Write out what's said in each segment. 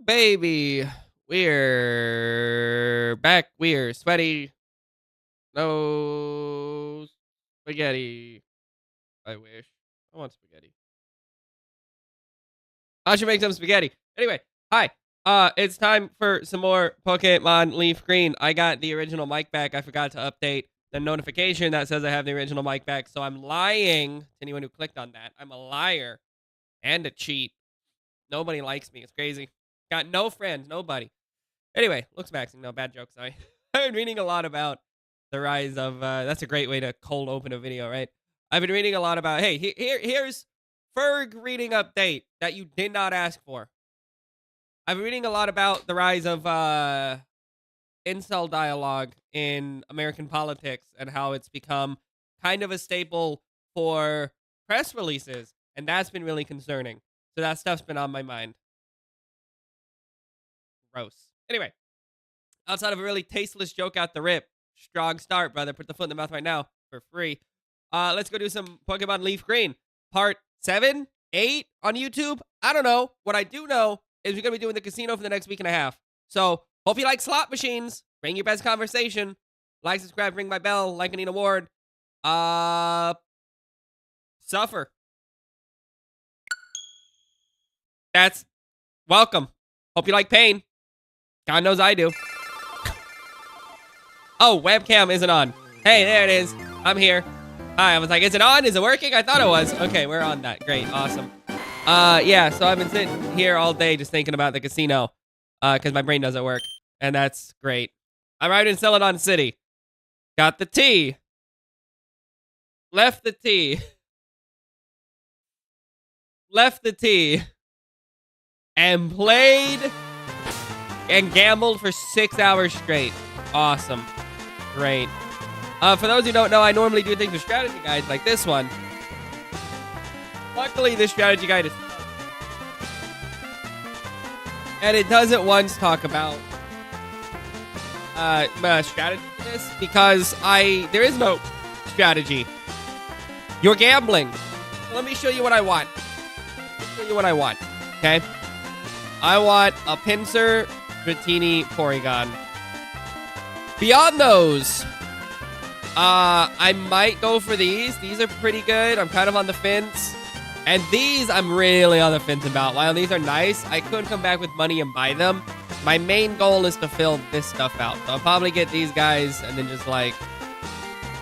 baby. We're back. We're sweaty. No spaghetti. I wish. I want spaghetti. I should make some spaghetti. Anyway, hi. It's time for some more Pokemon LeafGreen. I got the original mic back. I forgot to update the notification that says I have the original mic back. So I'm lying to anyone who clicked on that. I'm a liar and a cheat. Nobody likes me. It's crazy. Got no friends. Nobody. Anyway, looks maxing. No, bad joke. Sorry. I've been reading a lot about the rise of. That's a great way to cold open a video, right? I've been reading a lot about. Hey, here's Ferg reading update that you did not ask for. I've been reading a lot about the rise of incel dialogue in American politics and how it's become kind of a staple for press releases, and that's been really concerning. So that stuff's been on my mind. Gross. Anyway, outside of a really tasteless joke out the rip, strong start, brother. Put the foot in the mouth right now for free. Let's go do some Pokemon LeafGreen. Part 7, 8 on YouTube. I don't know. What I do know is we're going to be doing the casino for the next week and a half. So, hope you like slot machines. Bring your best conversation. Like, subscribe, ring my bell, like and need award. Suffer. That's welcome. Hope you like pain. God knows I do. Oh, webcam isn't on. Hey, there it is. I'm here. Hi, I was like, is it on? Is it working? I thought it was. Okay, we're on that. Great, awesome. Yeah, so I've been sitting here all day just thinking about the casino. Because my brain doesn't work. And that's great. I'm riding Celadon City. Got the T. Left the T. Left the T. And played and gambled for 6 hours straight. Awesome. Great. For those who don't know, I normally do things with strategy guides like this one. Luckily, this strategy guide is fun. And it doesn't once talk about strategy for this because there is no strategy. You're gambling. So let me show you what I want. Okay? I want a Pinsir, Dratini, Porygon. Beyond those, I might go for these. These are pretty good. I'm kind of on the fence. And these, I'm really on the fence about. While these are nice, I could come back with money and buy them. My main goal is to fill this stuff out. So I'll probably get these guys and then just like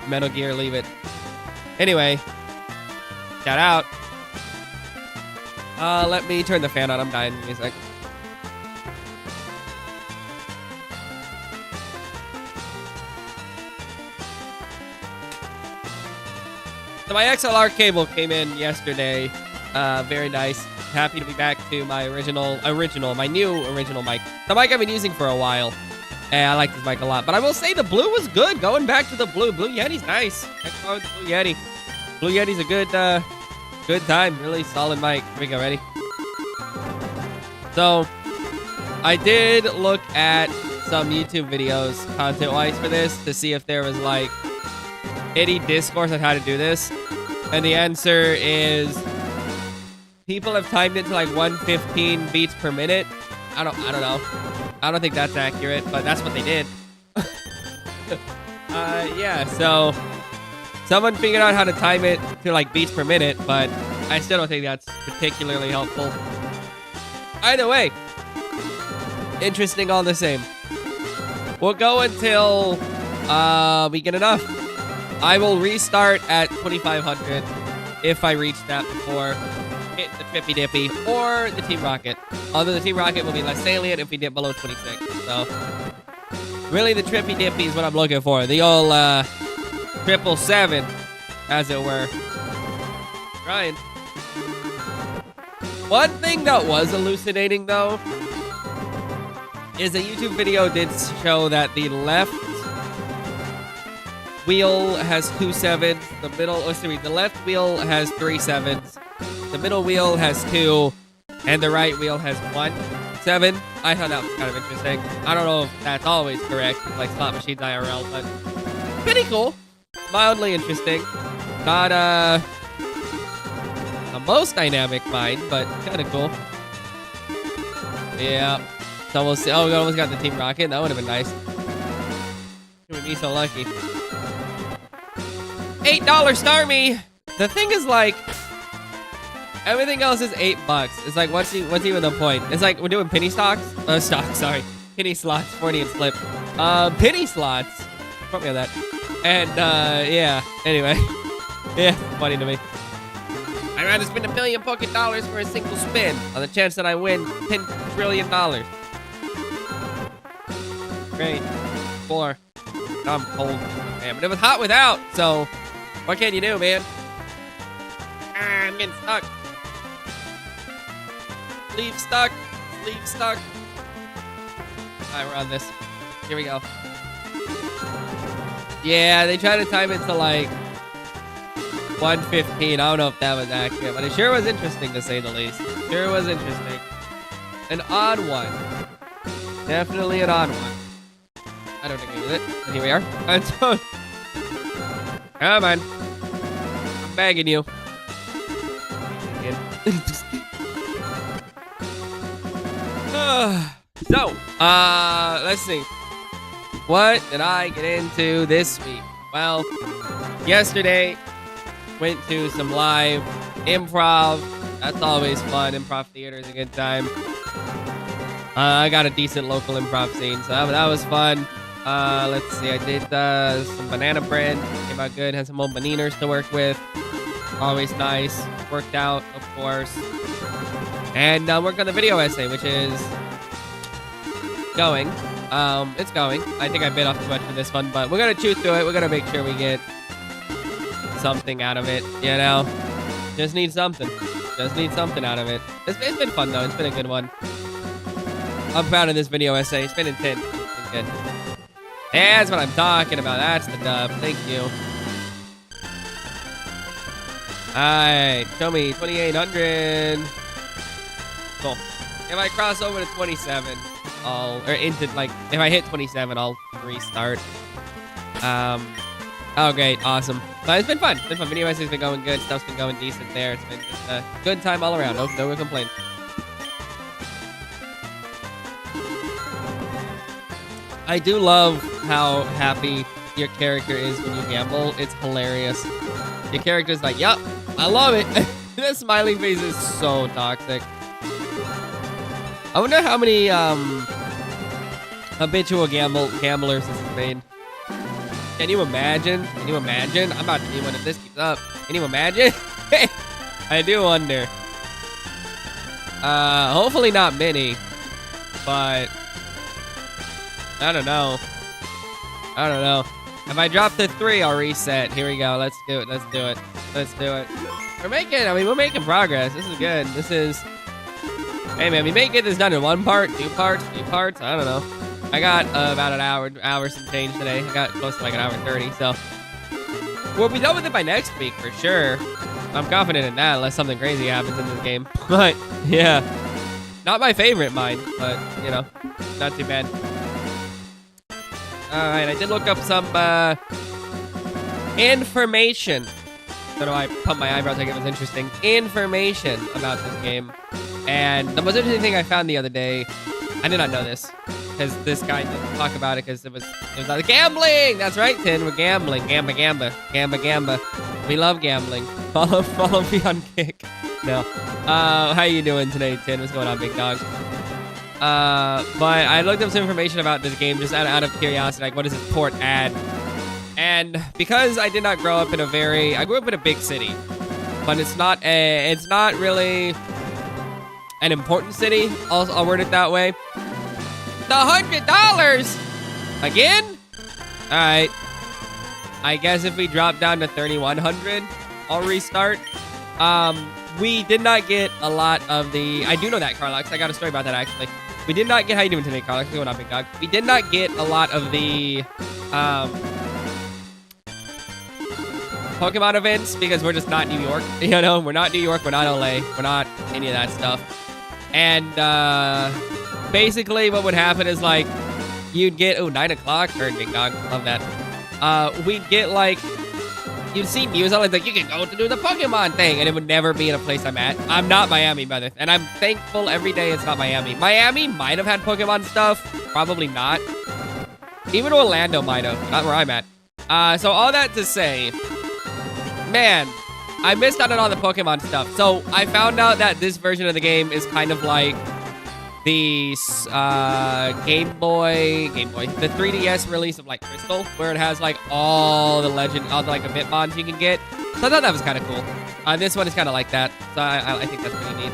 Metal Gear, leave it. Anyway, shout out. Let me turn the fan on. I'm dying. Give me a sec. So my XLR cable came in yesterday. Very nice. Happy to be back to my my new original mic. The mic I've been using for a while. And I like this mic a lot. But I will say the blue was good. Going back to the blue. Blue Yeti's nice. Let's go with the Blue Yeti. Blue Yeti's a good time. Really solid mic. Here we go. Ready? So, I did look at some YouTube videos content-wise for this to see if there was like any discourse on how to do this. And the answer is people have timed it to like 115 beats per minute. I don't know. I don't think that's accurate, but that's what they did. Yeah, so someone figured out how to time it to like beats per minute, but I still don't think that's particularly helpful. Either way, interesting all the same. We'll go until we get enough. I will restart at 2,500 if I reach that before hit the Trippy Dippy or the Team Rocket. Although the Team Rocket will be less salient if we dip below 26. So, really the Trippy Dippy is what I'm looking for. The old 777, as it were. Trying. One thing that was elucidating, though, is a YouTube video did show that the left wheel has 2 sevens. The left wheel has 3 sevens. The middle wheel has 2, and the right wheel has 1 7. I thought that was kind of interesting. I don't know if that's always correct, like slot machines IRL, but pretty cool. Mildly interesting. Not the most dynamic mind, but kind of cool. Yeah. we'll see. Oh, we almost got the Team Rocket. That would have been nice. It would be so lucky. $8 Starmie. The thing is, like, everything else is $8. It's like, what's even the point? It's like we're doing penny stocks. Sorry, penny slots, 40 and slip. Penny slots. Put me on that. And yeah. Anyway, yeah, funny to me. I'd rather spend $1 million Poké dollars for a single spin on the chance that I win $10 trillion. Great. 4. I'm cold. Man, but it was hot without, so what can you do, man? I'm getting stuck. Leaf stuck. Leaf stuck. Alright, we're on this. Here we go. Yeah, they tried to time it to like 1:15. I don't know if that was accurate, but it sure was interesting to say the least. Sure was interesting. An odd one. Definitely an odd one. I don't agree with it. But here we are. Come on. I'm begging you. So, let's see. What did I get into this week? Well, yesterday, went to some live improv. That's always fun. Improv theater is a good time. I got a decent local improv scene, so that was fun. Let's see. I did some banana bread. Came out good. Had some old bananas to work with. Always nice. Worked out, of course. And worked on the video essay, which is going. It's going. I think I bit off too much for this one, but we're gonna chew through it. We're gonna make sure we get something out of it, you know? Just need something. Just need something out of it. It's been fun, though. It's been a good one. I'm proud of this video essay. It's been intense. It's been good. That's what I'm talking about. That's the dub. Thank you. Alright. Show me 2,800. Cool. If I cross over to 27, if I hit 27, I'll restart. Oh, great. Awesome. But it's been fun. It's been fun. Video essay's been going good. Stuff's been going decent there. It's been just a good time all around. No complaint. I do love how happy your character is when you gamble. It's hilarious. Your character's like, yup, I love it. The smiling face is so toxic. I wonder how many habitual gamblers this has made. Can you imagine? Can you imagine? I'm about to be one if this keeps up. Can you imagine? I do wonder. Hopefully not many, but I don't know. I don't know. If I drop to 3, I'll reset. Here we go. Let's do it. Let's do it. Let's do it. We're making progress. This is good. This is... Hey, man, we may get this done in 1 part, 2 parts, 3 parts. I don't know. I got about an hour some change today. I got close to like an hour 30, so... We'll be done with it by next week, for sure. I'm confident in that, unless something crazy happens in this game. But, yeah. Not my favorite mine, but, you know, not too bad. Alright, I did look up some, information. I don't know why I pumped my eyebrows like it was interesting. Information about this game. And the most interesting thing I found the other day, I did not know this, because this guy didn't talk about it because it was like gambling. That's right, Tin. We're gambling. Gamba. We love gambling. Follow me on Kick. No. How you doing today, Tin? What's going on, big dog? But I looked up some information about this game just out of curiosity, like what does this port add? And because I did not grow up in I grew up in a big city, but it's not really an important city. I'll word it that way. The $100 again? All right. I guess if we drop down to 3,100, I'll restart. We did not get a lot of the... I do know that, Carlox. I got a story about that, actually. We did not get... How you doing today, Carlox? What's going on, big dog? We did not get a lot of the... Pokemon events because we're just not New York. You know, we're not New York. We're not LA. We're not any of that stuff. And basically what would happen is like you'd get... Oh, 9 o'clock. Bird, big dog. Love that. We'd get like you'd see news on like you can go to do the Pokemon thing, and it would never be in a place I'm at. I'm not Miami, brother, and I'm thankful every day it's not Miami. Miami might have had Pokemon stuff, probably not. Even Orlando might have, not where I'm at. So all that to say, man, I missed out on all the Pokemon stuff. So I found out that this version of the game is kind of like the Game Boy, the 3DS release of like Crystal, where it has like all the like event mods you can get. So I thought that was kind of cool. This one is kind of like that, so I think that's pretty neat.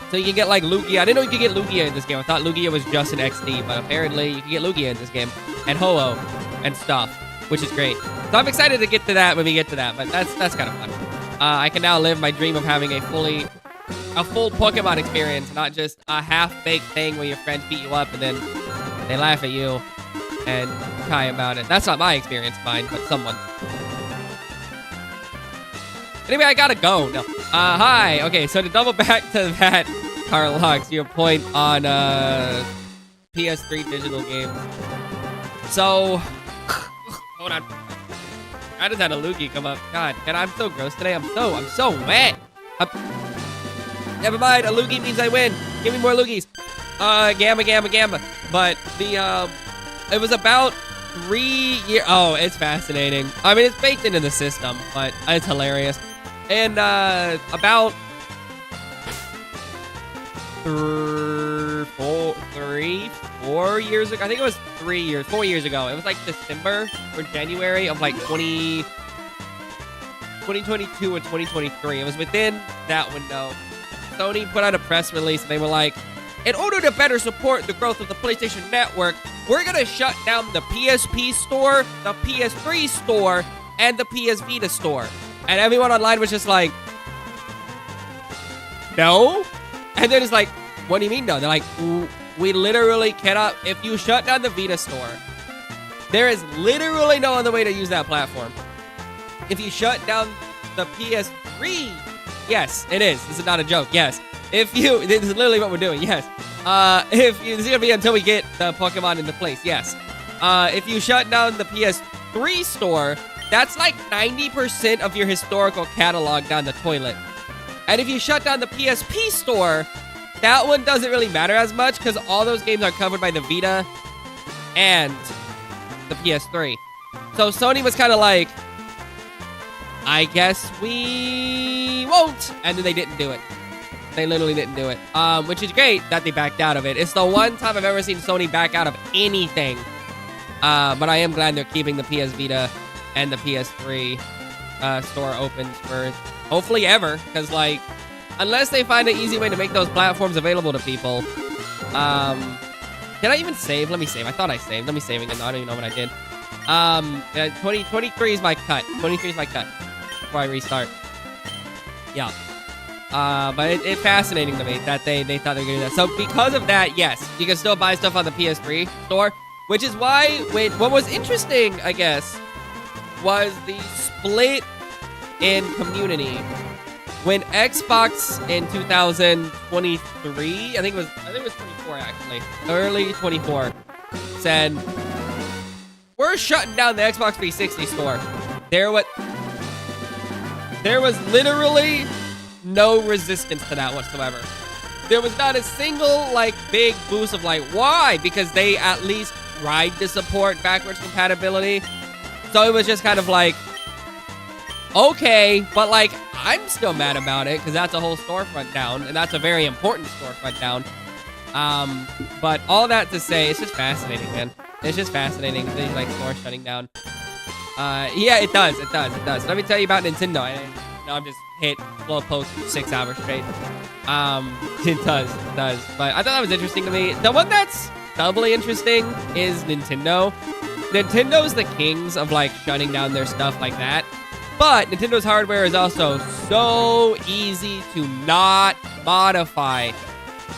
So you can get like Lugia. I didn't know you could get Lugia in this game. I thought Lugia was just an XD, but apparently you can get Lugia in this game, and Ho-Oh and stuff, which is great. So I'm excited to get to that when we get to that, but that's kind of fun. I can now live my dream of having a full Pokemon experience, not just a half-baked thing where your friends beat you up and then they laugh at you and cry about it. That's not my experience, mine, but someone. Anyway, I gotta go. No. Hi. Okay, so to double back to that, Carlox, your point on PS3 digital games. So, hold on. I just had a loogie come up. God, I'm so gross today. I'm so wet. Never mind. A loogie means I win. Give me more loogies. Gamma. But it was about 3 years. Oh, it's fascinating. I mean, it's baked into the system, but it's hilarious. And about 4 years ago, I think it was 4 years ago. It was like December or January of like 2022 or 2023. It was within that window. Sony put out a press release and they were like, in order to better support the growth of the PlayStation Network, we're going to shut down the PSP store, the PS3 store, and the PS Vita store. And everyone online was just like, no? And they're just like, what do you mean no? They're like, we literally cannot, if you shut down the Vita store, there is literally no other way to use that platform. If you shut down the PS3, yes, it is. This is not a joke. Yes. This is literally what we're doing. Yes. This is gonna be until we get the Pokemon into place. Yes. If you shut down the PS3 store, that's like 90% of your historical catalog down the toilet. And if you shut down the PSP store, that one doesn't really matter as much because all those games are covered by the Vita and the PS3. So Sony was kind of like, I guess we won't. And then they didn't do it. They literally didn't do it. Which is great that they backed out of it. It's the one time I've ever seen Sony back out of anything. But I am glad they're keeping the PS Vita and the PS3 store open for hopefully ever. Because, like, unless they find an easy way to make those platforms available to people. Can I even save? Let me save. I thought I saved. Let me save again. I don't even know what I did. 23 is my cut. 23 is my cut before I restart. Yeah. But it's fascinating to me that they thought they were going to do that. So because of that, yes, you can still buy stuff on the PS3 store, which is why what was interesting, I guess, was the split in community. When Xbox in 2023, I think it was 24 actually, early 24, said, we're shutting down the Xbox 360 store. There was literally no resistance to that whatsoever. There was not a single, like, big boost of, like, why? Because they at least tried to support backwards compatibility. So it was just kind of like, okay, but, like, I'm still mad about it because that's a whole storefront down, and that's a very important storefront down. But all that to say, it's just fascinating, man. It's just fascinating, things like stores shutting down. Yeah, it does. Let me tell you about Nintendo. I'm just hit slow post for 6 hours straight. It does. But I thought that was interesting to me. The one that's doubly interesting is Nintendo. Nintendo's the kings of, like, shutting down their stuff like that. But Nintendo's hardware is also so easy to not modify.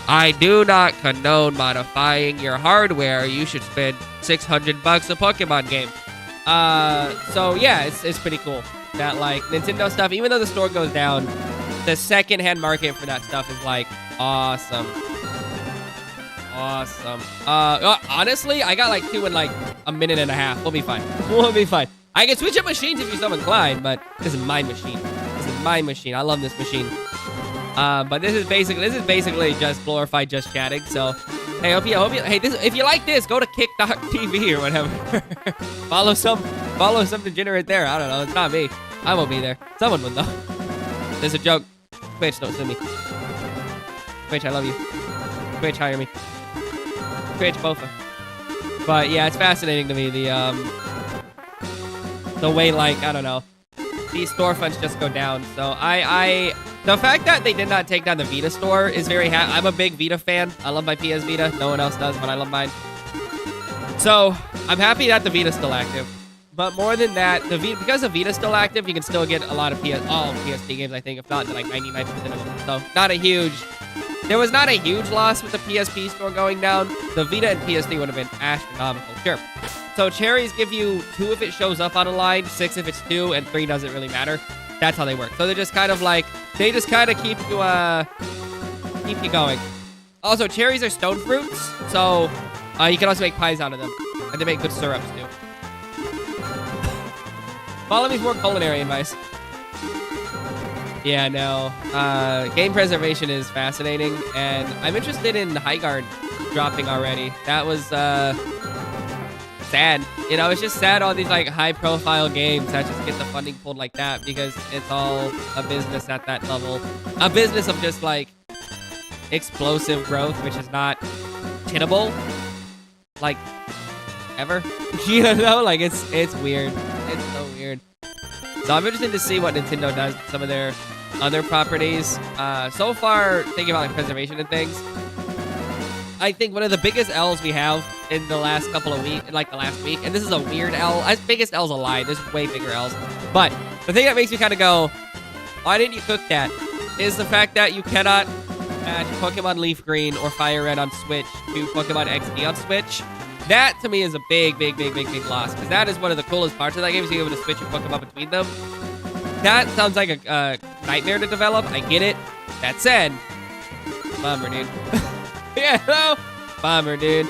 I do not condone modifying your hardware. You should spend $600 a Pokemon game. So yeah, it's pretty cool that, like, Nintendo stuff, even though the store goes down, the secondhand market for that stuff is, like, awesome. Honestly, I got like 2 in like a minute and a half. We'll be fine. I can switch up machines if you're so inclined, but this is my machine. This is my machine. I love this machine. But this is basically just glorified just chatting. So, hey, hey, if you like this, go to kick.tv or whatever. follow some degenerate there. I don't know. It's not me. I won't be there. Someone would though. There's a joke. Twitch, don't sue me. Twitch, I love you. Twitch, hire me. Twitch, bofa. But yeah, it's fascinating to me the way, like, I don't know, these storefronts just go down. So the fact that they did not take down the Vita store is very I'm a big Vita fan. I love my PS Vita. No one else does, but I love mine. So I'm happy that the Vita's still active. But more than that, because the Vita's still active, you can still get a lot of all PSP games, I think, if not like 99% of them. So there was not a huge loss with the PSP store going down. The Vita and PS3 would have been astronomical. Sure. So cherries give you 2 if it shows up on a line, 6 if it's 2, and 3 doesn't really matter. That's how they work. So they're just kind of like, they just kind of keep you going. Also, cherries are stone fruits, so you can also make pies out of them. And they make good syrups, too. Follow me for more culinary advice. Yeah, no. Game preservation is fascinating, and I'm interested in Highguard dropping already. That was sad. You know, it's just sad all these like high-profile games that just get the funding pulled like that because it's all a business at that level. A business of just like explosive growth, which is not tenable, like ever. You know, like it's weird. It's so weird. So I'm interested to see what Nintendo does with some of their other properties. So far, thinking about like preservation and things, I think one of the biggest L's we have in the last couple of weeks, like the last week, and this is a weird L. Biggest L's a lie. There's way bigger L's. But the thing that makes me kind of go, why didn't you cook that? Is the fact that you cannot match Pokemon LeafGreen or Fire Red on Switch to Pokemon XD on Switch. That, to me, is a big loss. Because that is one of the coolest parts of that game, is being able to switch your Pokemon between them. That sounds like a nightmare to develop. I get it. That said, bummer, dude. Yeah, no? Bummer, dude.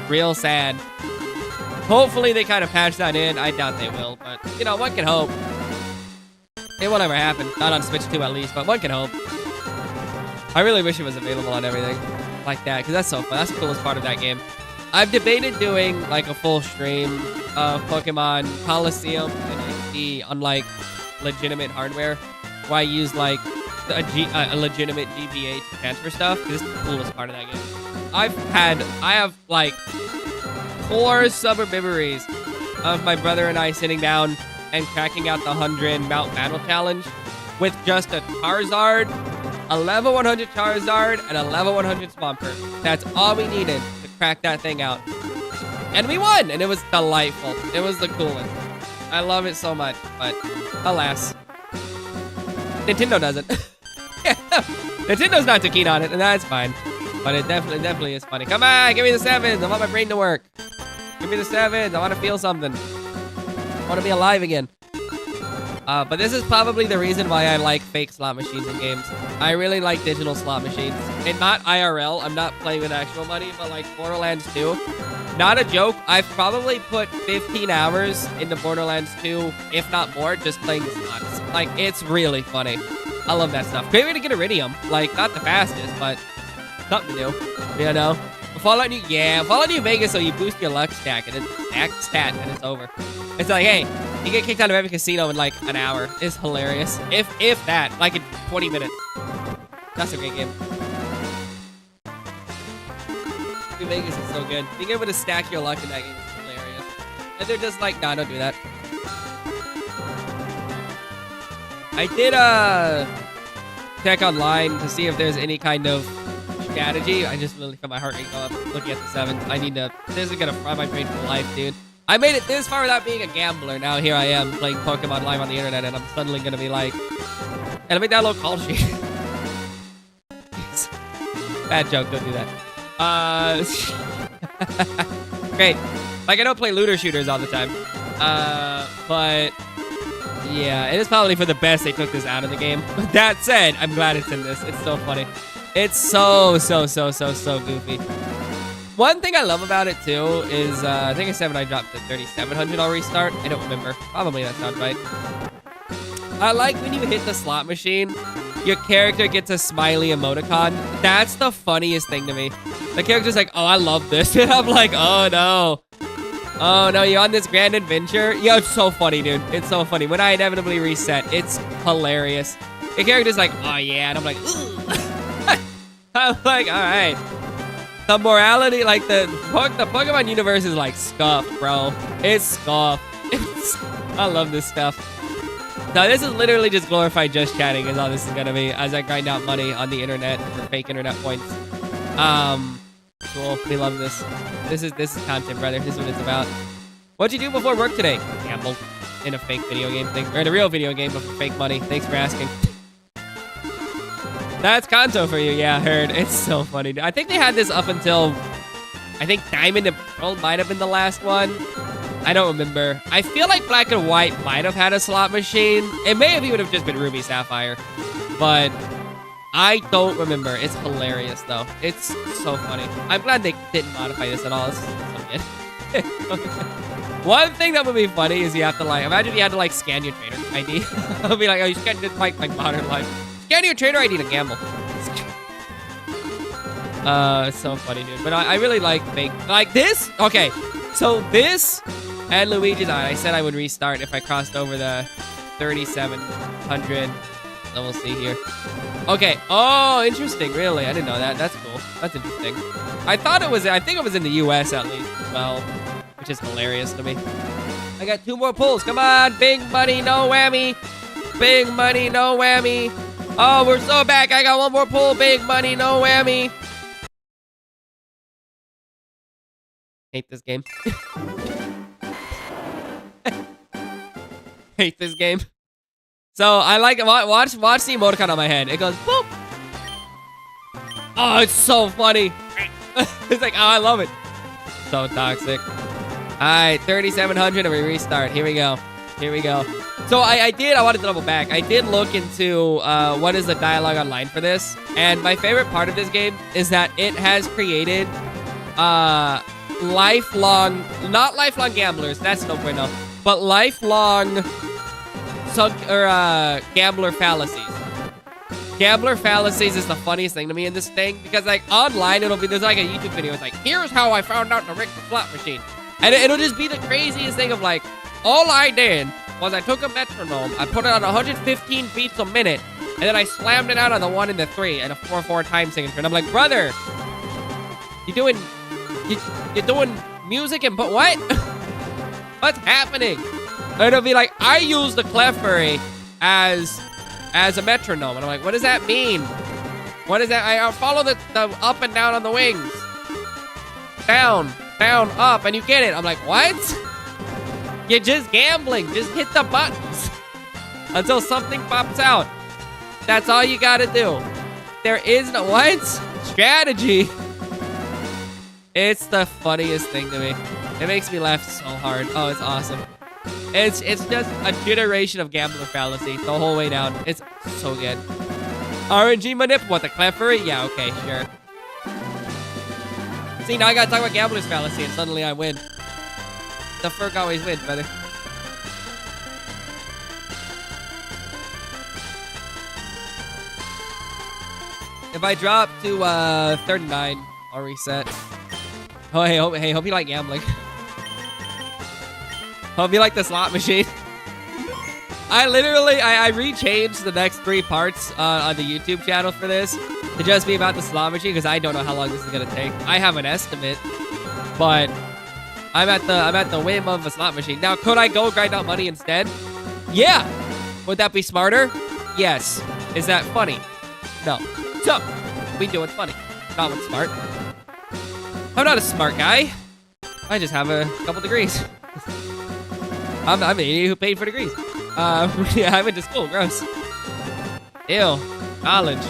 Real sad. Hopefully they kind of patch that in. I doubt they will, but, you know, one can hope. It won't ever happen. Not on Switch 2 at least, but one can hope. I really wish it was available on everything like that, because that's so fun. That's the coolest part of that game. I've debated doing like a full stream of Pokemon Coliseum and XD on like legitimate hardware, where I use like a legitimate GBA to transfer stuff. This is the coolest part of that game. I have like core summer memories of my brother and I sitting down and cracking out the 100 Mount Battle Challenge with just a Charizard, a level 100 Charizard, and a level 100 Swampert. That's all we needed to crack that thing out. And we won, and it was delightful. It was the coolest. I love it so much, but alas, Nintendo doesn't. Nintendo's not too keen on it, and that's fine. But it definitely is funny. Come on, give me the 7s. I want my brain to work. Give me the 7s. I want to feel something. I want to be alive again. But this is probably the reason why I like fake slot machines in games. I really like digital slot machines. And not IRL. I'm not playing with actual money, but like Borderlands 2. Not a joke. I've probably put 15 hours into Borderlands 2, if not more, just playing the slots. Like, it's really funny. I love that stuff. Great way to get Iridium. Like, not the fastest, but something to do. You know? Fallout New Vegas, so you boost your luck stack, and it's stat, and it's over. It's like, hey, you get kicked out of every casino in like an hour. It's hilarious. If that, like in 20 minutes. That's a great game. New Vegas is so good. Being able to stack your luck in that game is hilarious. And they're just like, nah, don't do that. I did check online to see if there's any kind of strategy. I just really felt my heart rate go up looking at the 7s. This is gonna fry my brain for life, dude. I made it this far without being a gambler. Now here I am playing Pokemon live on the internet, and I'm suddenly gonna be like, and I made that little call sheet. Bad joke, don't do that. Great. Like, I don't play looter shooters all the time. But yeah, it is probably for the best they took this out of the game. But that said, I'm glad it's in this. It's so funny. It's so goofy. One thing I love about it too is I think I said when I dropped to 3,700, I'll restart. I don't remember. Probably that sounds right. I like when you hit the slot machine, your character gets a smiley emoticon. That's the funniest thing to me. The character's like, oh, I love this. And I'm like, oh, no. Oh, no, you're on this grand adventure? Yo, it's so funny, dude. It's so funny. When I inevitably reset, it's hilarious. The character's like, oh, yeah. And I'm like, ugh. I'm like, all right. The morality, like, the Pokemon universe is like scuffed, bro. It's scuffed. I love this stuff. No, this is literally just glorified just chatting is all this is gonna be as I grind out money on the internet for fake internet points. Cool. We love this. This is content, brother. This is what it's about. What'd you do before work today? Gamble in a fake video game thing, or in a real video game but for fake money. Thanks for asking. That's Kanto for you. Yeah, I heard. It's so funny. I think they had this up until I think Diamond and Pearl might have been the last one. I don't remember. I feel like Black and White might have had a slot machine. It may have even have just been Ruby Sapphire. But I don't remember. It's hilarious, though. It's so funny. I'm glad they didn't modify this at all. This is so good. One thing that would be funny is you have to, like, imagine you had to, like, scan your trainer ID. I'll be like, oh, you scanned it like modern life. Scan your trainer ID to gamble. It's so funny, dude. But I really like fake. Like this? Okay. So this and Luigi's Eye, I said I would restart if I crossed over the 3,700. So we'll see here. Okay. Oh, interesting. Really? I didn't know that. That's cool. That's interesting. I think it was in the US at least as well, which is hilarious to me. I got 2 more pulls. Come on. Big money, no whammy. Big money, no whammy. Oh, we're so back. I got 1 more pull. Big money, no whammy. Hate this game. Hate this game. So I like watch the emoticon on my head. It goes boop. Oh, it's so funny. It's like, oh, I love it. So toxic. All right, 3,700 and we restart. Here we go. Here we go. So I wanted to double back. I did look into what is the dialogue online for this. And my favorite part of this game is that it has created not lifelong gamblers. That's no bueno. But lifelong gambler fallacies. Gambler fallacies is the funniest thing to me in this thing because like online there's like a YouTube video. It's like, here's how I found out to rig the slot machine. And it'll just be the craziest thing of like, all I did was I took a metronome, I put it on 115 beats a minute, and then I slammed it out on the 1 and the 3 and a 4/4 time signature. And I'm like, brother, you're doing music and but what? What's happening? And it'll be like, I use the Clefairy as a metronome. And I'm like, what does that mean? What is that? I'll follow the up and down on the wings. Down, down, up, and you get it. I'm like, what? You're just gambling. Just hit the buttons until something pops out. That's all you gotta do. There is no, what? Strategy. It's the funniest thing to me. It makes me laugh so hard. Oh, it's awesome. It's just a generation of gambler fallacy the whole way down. It's so good. RNG manip? What, the Clefairy? Yeah, okay, sure. See, now I gotta talk about gambler's fallacy and suddenly I win. The Ferg always wins, brother. If I drop to 39, I'll reset. Oh, hey, hope you like gambling. Hope you like the slot machine. I rechanged the next 3 parts on the YouTube channel for this to just be about the slot machine because I don't know how long this is gonna take. I have an estimate, but I'm at the whim of a slot machine. Now, could I go grind out money instead? Yeah. Would that be smarter? Yes. Is that funny? No. So, we do it funny. Not what's smart. I'm not a smart guy. I just have a couple degrees. I'm an idiot who paid for degrees. Yeah, I went to school. Gross. Ew. Knowledge.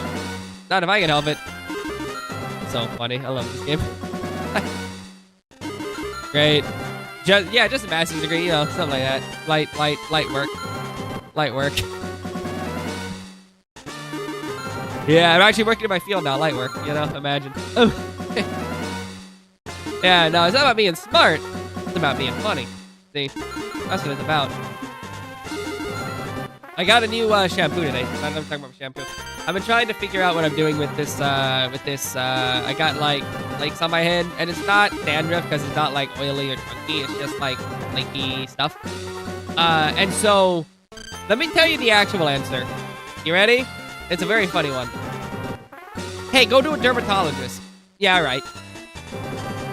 Not if I can help it. So funny. I love this game. Great. Just a master's degree, you know, something like that. Light work. Light work. Yeah, I'm actually working in my field now. Light work, you know, imagine. Yeah, no, it's not about being smart. It's about being funny. See, that's what it's about. I got a new shampoo today. I'm talking about shampoo. I've been trying to figure out what I'm doing with this. I got like flakes on my head, and it's not dandruff because it's not like oily or chunky. It's just like flaky stuff. And so, let me tell you the actual answer. You ready? It's a very funny one. Hey, go to a dermatologist. Yeah, right.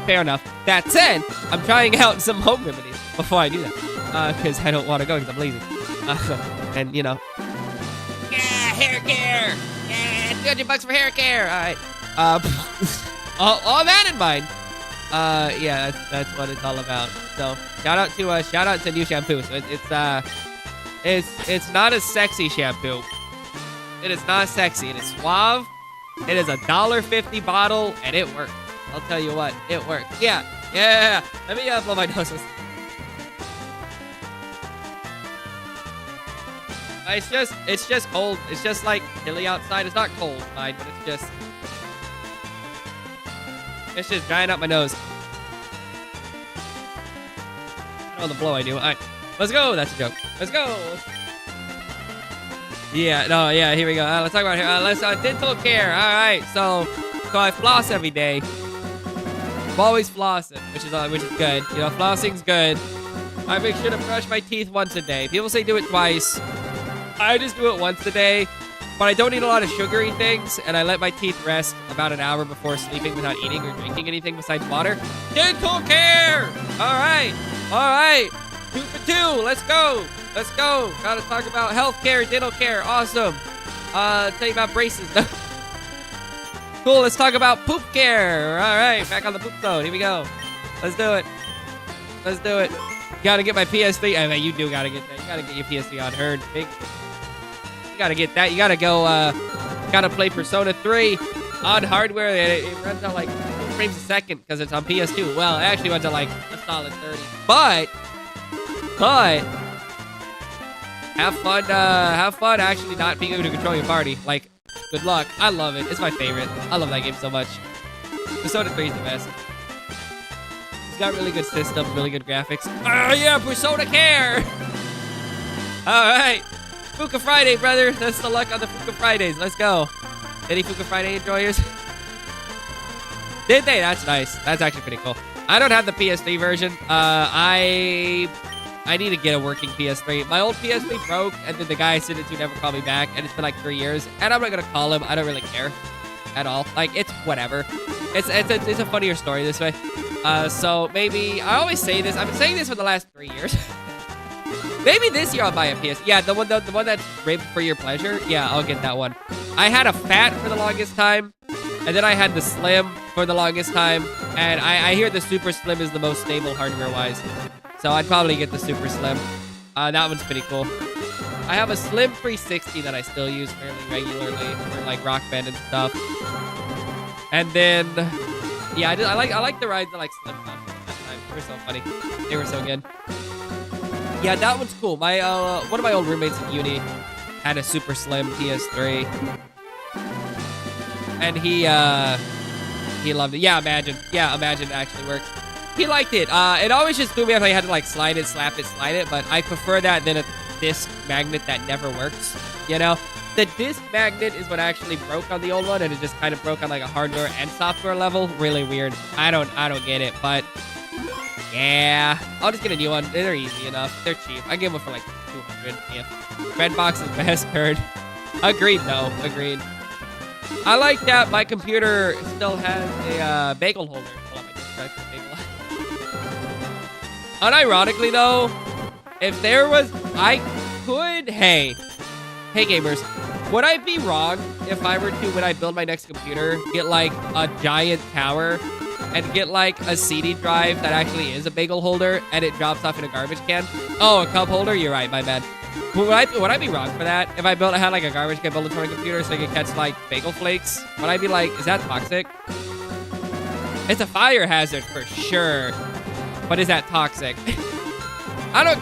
Fair enough. That said, I'm trying out some home remedies before I do that. Because I don't want to go because I'm lazy. And, you know. Yeah, hair care. Yeah, $200 for hair care. All right. All that in mind. Yeah, that's what it's all about. So, shout out to new shampoo. So it's not a sexy shampoo. It is not sexy. It is suave. It is a $1.50 bottle, and it works. I'll tell you what, it works. Yeah. Let me blow my nose. It's just cold. It's just like chilly outside. It's not cold, mind, but it's just drying out my nose. I don't know the blow I do. All right, let's go. That's a joke. Let's go. Yeah, no, yeah, here we go. Let's talk about here. Let's dental care. All right, so I floss every day. I'm always flossing, which is good. You know, flossing's good. I make sure to brush my teeth once a day. People say do it twice. I just do it once a day, but I don't eat a lot of sugary things, and I let my teeth rest about an hour before sleeping without eating or drinking anything besides water. Dental care. All right. 2 for 2. Let's go. Gotta talk about healthcare, dental care. Awesome. Tell you about braces. Cool. Let's talk about poop care. All right, back on the poop zone. Here we go. Let's do it. Gotta get my PS3. I mean, you do gotta get that. You gotta get your PS3 on her. Big. You gotta get that. You gotta go. Gotta play Persona 3 on hardware. It runs at like 2 frames a second because it's on PS2. Well, it actually runs at like a solid 30. But have fun actually not being able to control your party. Like, good luck. I love it. It's my favorite. I love that game so much. Persona 3 is the best. It's got really good systems, really good graphics. Oh yeah, Persona Care! Alright. Fuka Friday, brother. That's the luck on the Fuka Fridays. Let's go. Any Fuka Friday enjoyers? Did they? That's nice. That's actually pretty cool. I don't have the PS3 version. I need to get a working PS3. My old PS3 broke, and then the guy I sent it to never called me back, and it's been like 3 years. And I'm not gonna call him. I don't really care at all. Like, it's whatever. It's a funnier story this way. So maybe I always say this. I've been saying this for the last 3 years. Maybe this year I'll buy a PS. Yeah, the one that's ribbed for your pleasure. Yeah, I'll get that one. I had a fat for the longest time, and then I had the slim for the longest time, and I hear the super slim is the most stable hardware-wise. So I'd probably get the super slim. That one's pretty cool. I have a slim 360 that I still use fairly regularly for like Rock Band and stuff. And then, yeah, I like the rides that like slim consoles at that time. They were so funny. They were so good. Yeah, that one's cool. My one of my old roommates at uni had a super slim PS3, and he loved it. Yeah, Imagine actually works. He liked it. It always just threw me off. I had to like slide it, slap it, slide it. But I prefer that than a disc magnet that never works. You know, the disc magnet is what actually broke on the old one, and it just kind of broke on like a hardware and software level. Really weird. I don't get it, but yeah, I'll just get a new one. They're easy enough. They're cheap. I give them for like 200. Yeah, Redbox is best. Heard. Agreed though. Agreed. I like that my computer still has a bagel holder. Hold on, I just tried the bagel. Unironically though, if there was, I could, hey gamers, would I be wrong if I were to, when I build my next computer, get like a giant tower and get like a CD drive that actually is a bagel holder and it drops off in a garbage can? Oh, a cup holder? You're right, my bad. Would I be wrong for that? If I had like a garbage can built into my computer so I could catch like bagel flakes, would I be like, is that toxic? It's a fire hazard for sure. But is that toxic? I don't...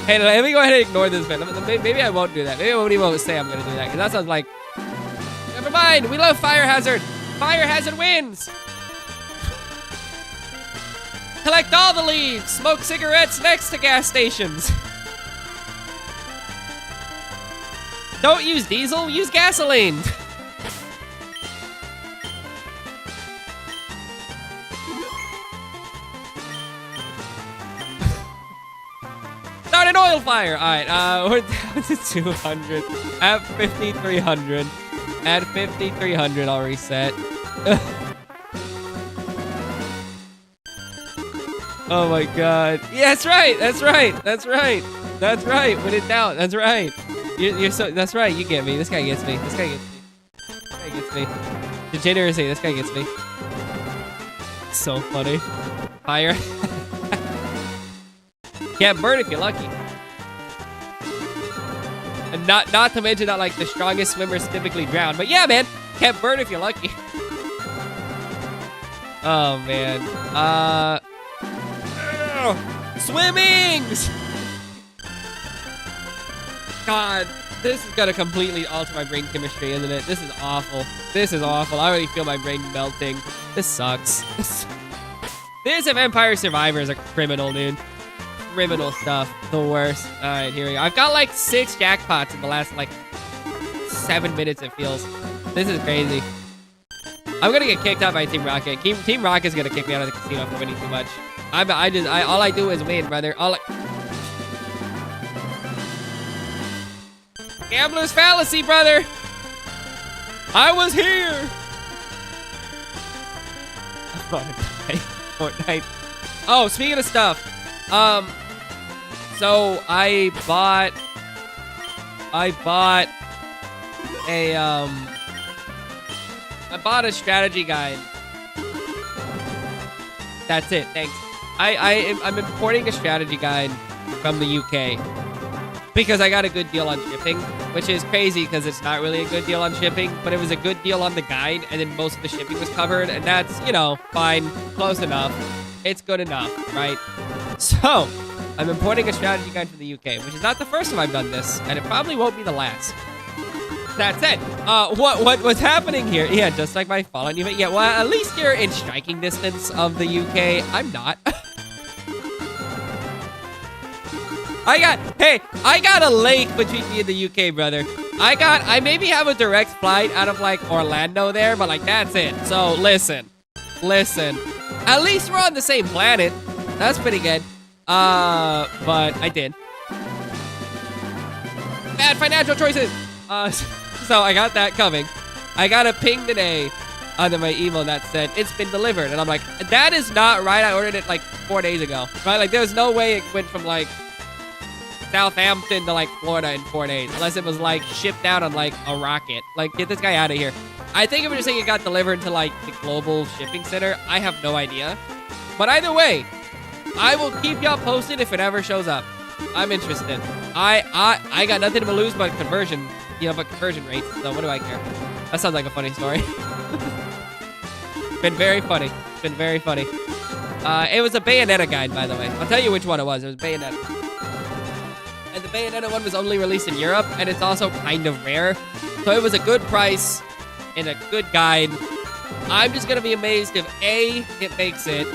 Hey, let me go ahead and ignore this bit. Maybe I won't do that. Maybe I won't even say I'm going to do that. Because that sounds like... Never mind. We love fire hazard. Fire Hazard wins! Collect all the leaves! Smoke cigarettes next to gas stations! Don't use diesel, use gasoline! Start an oil fire! Alright, we're down to 200. At 5,300. At 5,300, I'll reset. Oh my god. Yeah, that's right. That's right. That's right. That's right. Put it down. That's right. You're so. That's right. You get me. This guy gets me. This guy gets me. This guy gets me. Degeneracy. This guy gets me. So funny. Fire. Can't burn if you're lucky. And not to mention that like the strongest swimmers typically drown. But yeah, man. Can't burn if you're lucky. Oh man. Swimmings! God, this is gonna completely alter my brain chemistry, isn't it? This is awful. This is awful. I already feel my brain melting. This sucks. This of Empire Survivors are criminal, dude. Criminal stuff. The worst. Alright, here we go. I've got like 6 jackpots in the last like 7 minutes, it feels. This is crazy. I'm gonna get kicked out by Team Rocket. Team Rocket's gonna kick me out of the casino for winning too much. All I do is win, brother. Gambler's fallacy, brother. I was here. Fortnite. Oh, speaking of stuff, so I bought a strategy guide. That's it. Thanks. I'm importing a strategy guide from the UK because I got a good deal on shipping, which is crazy because it's not really a good deal on shipping, but it was a good deal on the guide, and then most of the shipping was covered, and that's, you know, fine, close enough. It's good enough, right? So, I'm importing a strategy guide from the UK, which is not the first time I've done this, and it probably won't be the last. That's it. What's happening here? Yeah, just like my fallen unit. Yeah, well, at least you're in striking distance of the UK. I'm not. I got a lake between me and the UK, brother. I maybe have a direct flight out of like Orlando there, but like that's it. So listen. At least we're on the same planet. That's pretty good. But I did. Bad financial choices. So I got that coming. I got a ping today under my email that said it's been delivered, and I'm like, that is not right. I ordered it like 4 days ago, right? Like there's no way it went from like Southampton to like Florida in 4 days, unless it was like shipped out on like a rocket. Like get this guy out of here. I think if we're just saying it got delivered to like the global shipping center, I have no idea. But either way, I will keep y'all posted if it ever shows up. I'm interested. I got nothing to lose but conversion, but conversion rates. So what do I care? That sounds like a funny story. Been very funny. Been very funny. It was a Bayonetta guide, by the way. I'll tell you which one it was. It was Bayonetta. And the Bayonetta one was only released in Europe, and it's also kind of rare. So it was a good price and a good guide. I'm just gonna be amazed if A, it makes it,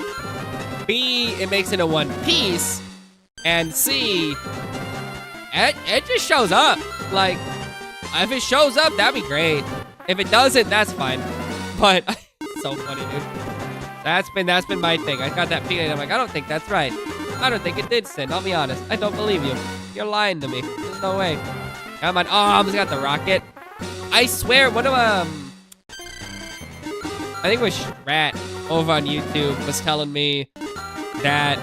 B, it makes it a one piece, and C, it just shows up. Like, if it shows up, that'd be great. If it doesn't, that's fine. But it's so funny, dude. That's been my thing. I got that feeling. I'm like, I don't think that's right. I don't think it did send. I'll be honest. I don't believe you. You're lying to me. There's no way. Come on. Oh, I almost got the rocket. I swear, one of I think it was Strat over on YouTube was telling me that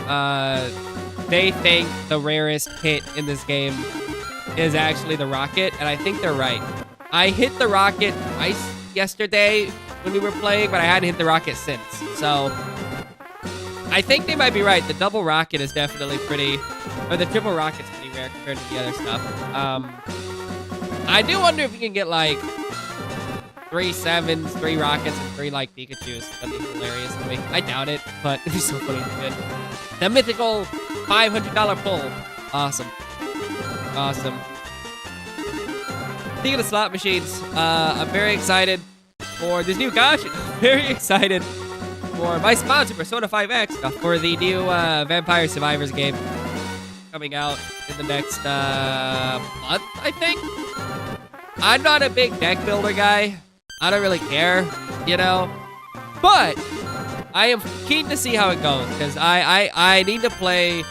they think the rarest hit in this game is actually the rocket, and I think they're right. I hit the rocket twice yesterday when we were playing, but I hadn't hit the rocket since. So I think they might be right. The double rocket is definitely pretty, or the triple rocket's pretty rare compared to the other stuff. I do wonder if you can get like 3 7s, 3 rockets, and 3 like Pikachus. That'd be hilarious to me. I doubt it, but it'd be so funny if it did. The mythical $500 pull. Awesome. Awesome. Speaking of slot machines, I'm very excited for this new gacha. Very excited for my sponsor, Persona 5X, for the new Vampire Survivors game coming out in the next month, I think. I'm not a big deck builder guy. I don't really care, you know, but I am keen to see how it goes because I need to play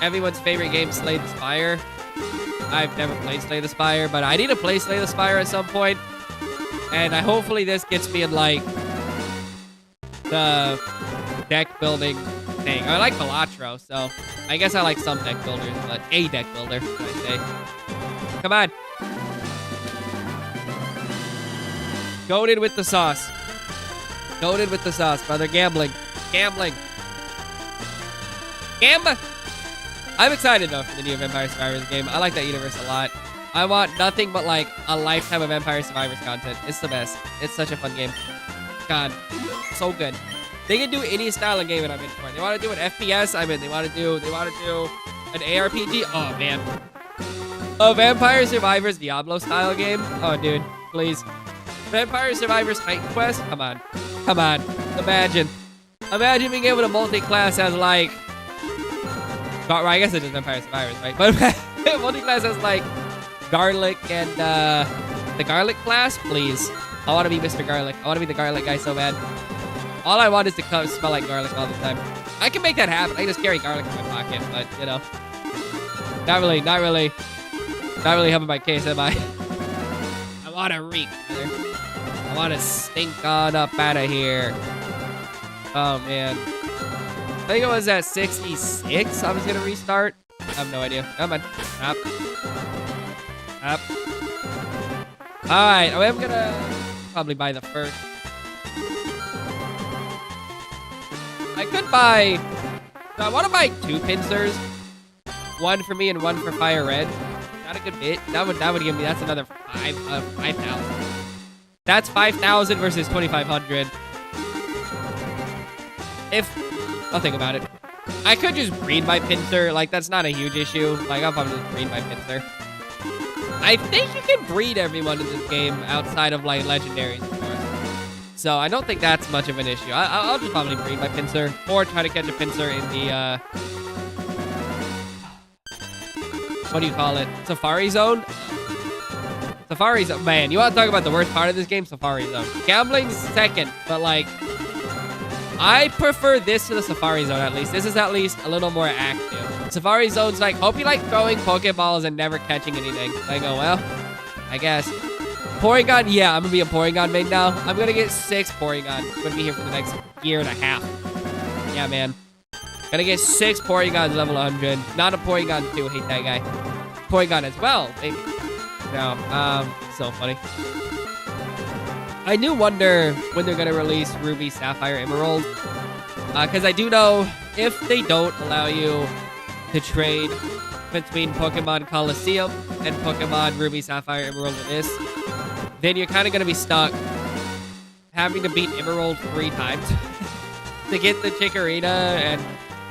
everyone's favorite game, Slay the Spire. I've never played Slay the Spire, but I need to play Slay the Spire at some point. And hopefully this gets me in, like, the deck building thing. I like Balatro, so I guess I like some deck builders, but a deck builder, should I say. Come on. Goated with the sauce. Goated with the sauce, brother. Gambling. Gambling. Gamba. I'm excited, though, for the new Vampire Survivors game. I like that universe a lot. I want nothing but, like, a lifetime of Vampire Survivors content. It's the best. It's such a fun game. God. So good. They can do any style of game, and I'm in for it. They want to do an FPS, I'm in. They want to do an ARPG. Oh, man. A Vampire Survivors Diablo style game? Oh, dude. Please. Vampire Survivors Titan Quest? Come on. Come on. Imagine. Imagine being able to multi-class as, like... Well, I guess it is Vampire Survivors, right? But multi-class as, like, Garlic and, the Garlic class? Please. I want to be Mr. Garlic. I want to be the Garlic guy so bad. All I want is to smell like garlic all the time. I can make that happen. I can just carry garlic in my pocket, but, you know. Not really helping my case, am I? I want to reek, brother. I want to stink on up out of here. Oh, man. I think it was at 66 I was going to restart. I have no idea. Come on. Up. Up. Alright, I'm going to probably buy the Ferg. I could buy... I want to buy 2 pincers. One for me and one for Fire Red. Not a good bit. That would give me... That's another 5,000. That's 5,000 versus 2,500. I'll think about it. I could just breed my pincer. Like, that's not a huge issue. Like, I'll probably just breed my pincer. I think you can breed everyone in this game outside of, like, legendaries, of course. So, I don't think that's much of an issue. I'll just probably breed my pincer. Or try to catch a pincer in the, what do you call it? Safari Zone? Safari Zone. Man, you want to talk about the worst part of this game? Safari Zone. Gambling's second, but, like... I prefer this to the Safari Zone, at least. This is at least a little more active. Safari Zone's like, hope you like throwing Pokeballs and never catching anything. I go, well, I guess. Porygon, yeah, I'm going to be a Porygon main now. I'm going to get 6 Porygon. I'm going to be here for the next year and a half. Yeah, man. Gonna get 6 Porygons level 100. Not a Porygon 2, hate that guy. Porygon as well, maybe. No, so funny. I do wonder when they're gonna release Ruby, Sapphire, Emerald. Because I do know if they don't allow you to trade between Pokemon Coliseum and Pokemon Ruby, Sapphire, Emerald with this, then you're kind of gonna be stuck having to beat Emerald 3 times to get the Chikorita and,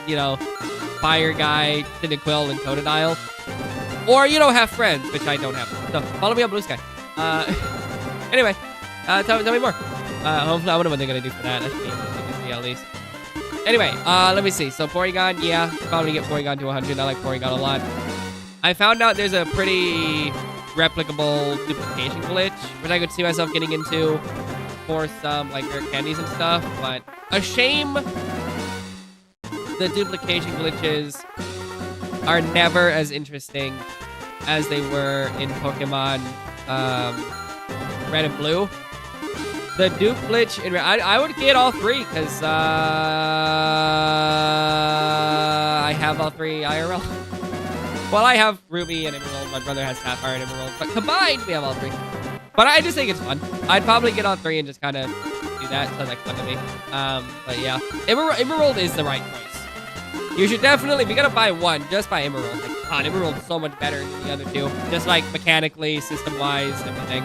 you know, Fire Guy, Cyndaquil, and Totodile. Or you don't have friends, which I don't have. So follow me on Blue Sky. Anyway. Tell me more. Hopefully, I wonder what they're gonna do for that. That should be interesting to see at least. Anyway, let me see. So Porygon, yeah, probably get Porygon to 100. I like Porygon a lot. I found out there's a pretty replicable duplication glitch, which I could see myself getting into for some like rare candies and stuff. But a shame the duplication glitches are never as interesting as they were in Pokemon Red and Blue. The dupe glitch, I would get all 3 because I have all 3 IRL. Well, I have Ruby and Emerald. My brother has Sapphire and Emerald. But combined, we have all 3. But I just think it's fun. I'd probably get all 3 and just kind of do that. Sounds like fun to me. But yeah, Emerald is the right choice. You should definitely, if you're going to buy one, just buy Emerald. Like, God, Emerald's so much better than the other 2. Just like mechanically, system-wise, everything.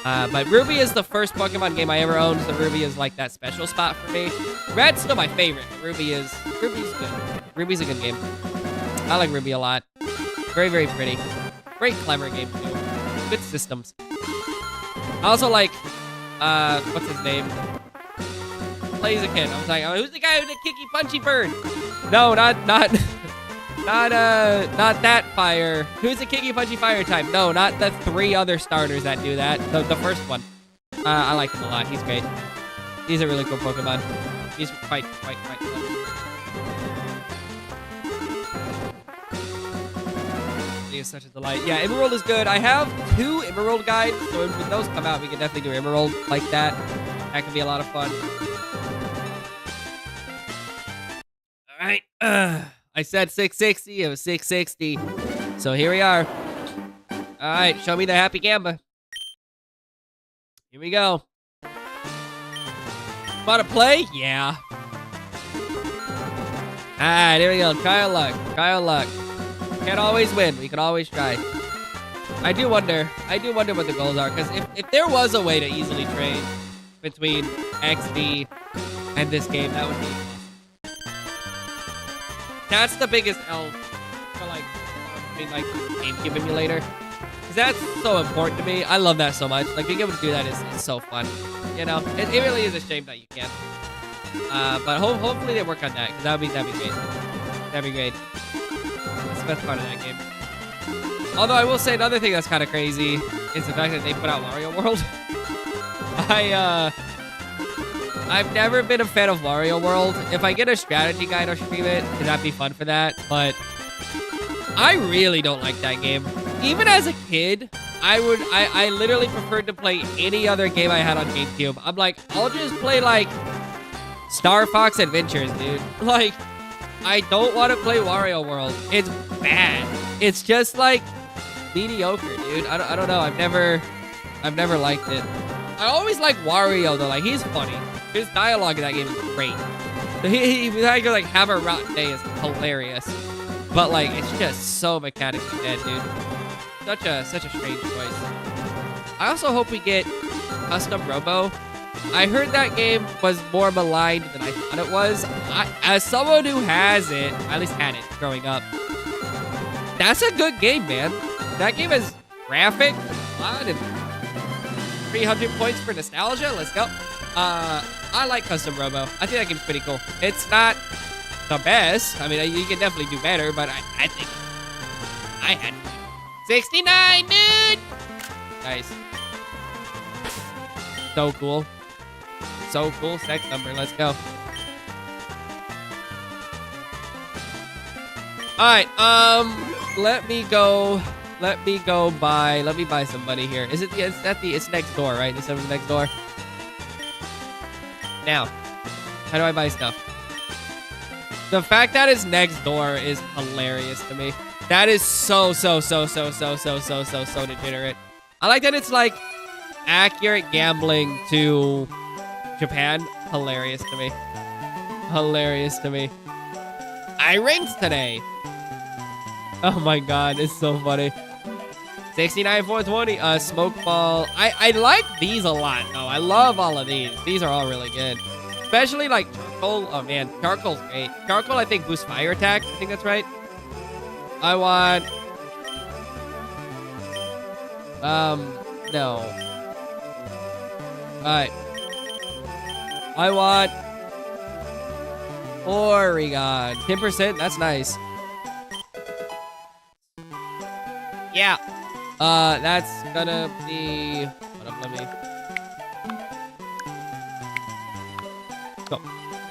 But Ruby is the first Pokemon game I ever owned, so Ruby is like that special spot for me. Red's still my favorite, but Ruby's good. Ruby's a good game. I like Ruby a lot. Very, very pretty. Very clever game, too. Good systems. I also like what's his name? Blaziken. I was like, oh, who's the guy with the kicky punchy bird? No, not that fire. Who's the kicky punchy fire type? No, not the 3 other starters that do that. The first one. I like him a lot. He's great. He's a really cool Pokemon. He's quite fun. He is such a delight. Yeah, Emerald is good. I have 2 Emerald guides, so when those come out, we can definitely do Emerald like that. That can be a lot of fun. All right. I said 660. It was 660. So here we are. All right. Show me the happy Gamba. Here we go. Want to play? Yeah. All right. Here we go. Try our luck. Try our luck. Can't always win. We can always try. I do wonder what the goals are. Because if there was a way to easily trade between XD and this game, that would be awesome. That's the biggest L for like GameCube emulator, because that's so important to me. I love that so much. Like being able to do that is so fun. You know, it really is a shame that you can't. But hopefully they work on that, because that'd be great. That'd be great. That's the best part of that game. Although I will say another thing that's kind of crazy is the fact that they put out Wario World. I've never been a fan of Wario World. If I get a strategy guide or stream it, that'd be fun for that. But I really don't like that game. Even as a kid, I literally preferred to play any other game I had on GameCube. I'm like, I'll just play like Star Fox Adventures, dude. Like, I don't want to play Wario World. It's bad. It's just like mediocre, dude. I don't know. I've never liked it. I always like Wario though. Like, he's funny. His dialogue in that game is great. He like have a rotten day is hilarious. But like, it's just so mechanically dead, dude. Such a strange choice. I also hope we get Custom Robo. I heard that game was more maligned than I thought it was. As someone who has it, at least had it growing up, that's a good game, man. That game is graphic, fun, and 300 points for nostalgia. Let's go. I like Custom Robo. I think that game's pretty cool. It's not the best. I mean, you can definitely do better, but I think I had 69, dude. Nice. So cool. So cool. Sex number. Let's go. All right. Let me buy some money here. It's next door, right? This is next door. Now, how do I buy stuff? The fact that it's next door is hilarious to me. That is so degenerate. I like that it's like accurate gambling to Japan. Hilarious to me. Hilarious to me. I rinked today. Oh my god, it's so funny. 69 420. Smoke ball. I like these a lot though. I love all of these. These are all really good. Especially like charcoal. Oh man, charcoal's great. Charcoal I think boosts fire attack. I think that's right. I want no. Alright. I want Oregon. 10%, that's nice. Yeah. That's gonna be... Hold up,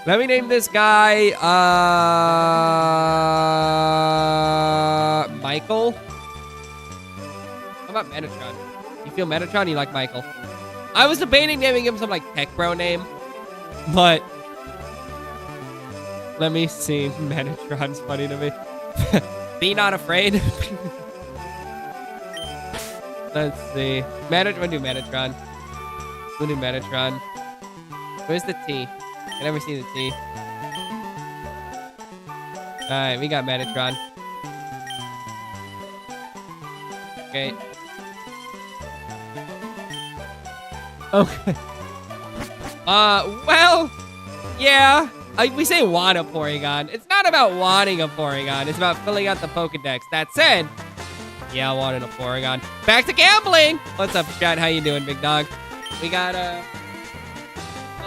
let me name this guy, Michael. How about Metatron? You feel Metatron? You like Michael? I was debating naming him some, like, tech bro name, but... Let me see. Metatron's funny to me. Be not afraid. Let's see. We'll do Metatron. We'll do Metatron. Where's the T? I never see the T. Alright, we got Metatron. Okay. Okay. Well, yeah. We say want a Porygon. It's not about wanting a Porygon. It's about filling out the Pokedex. That said, yeah, I wanted a Porygon. Back to gambling. What's up, chat? How you doing, big dog? We got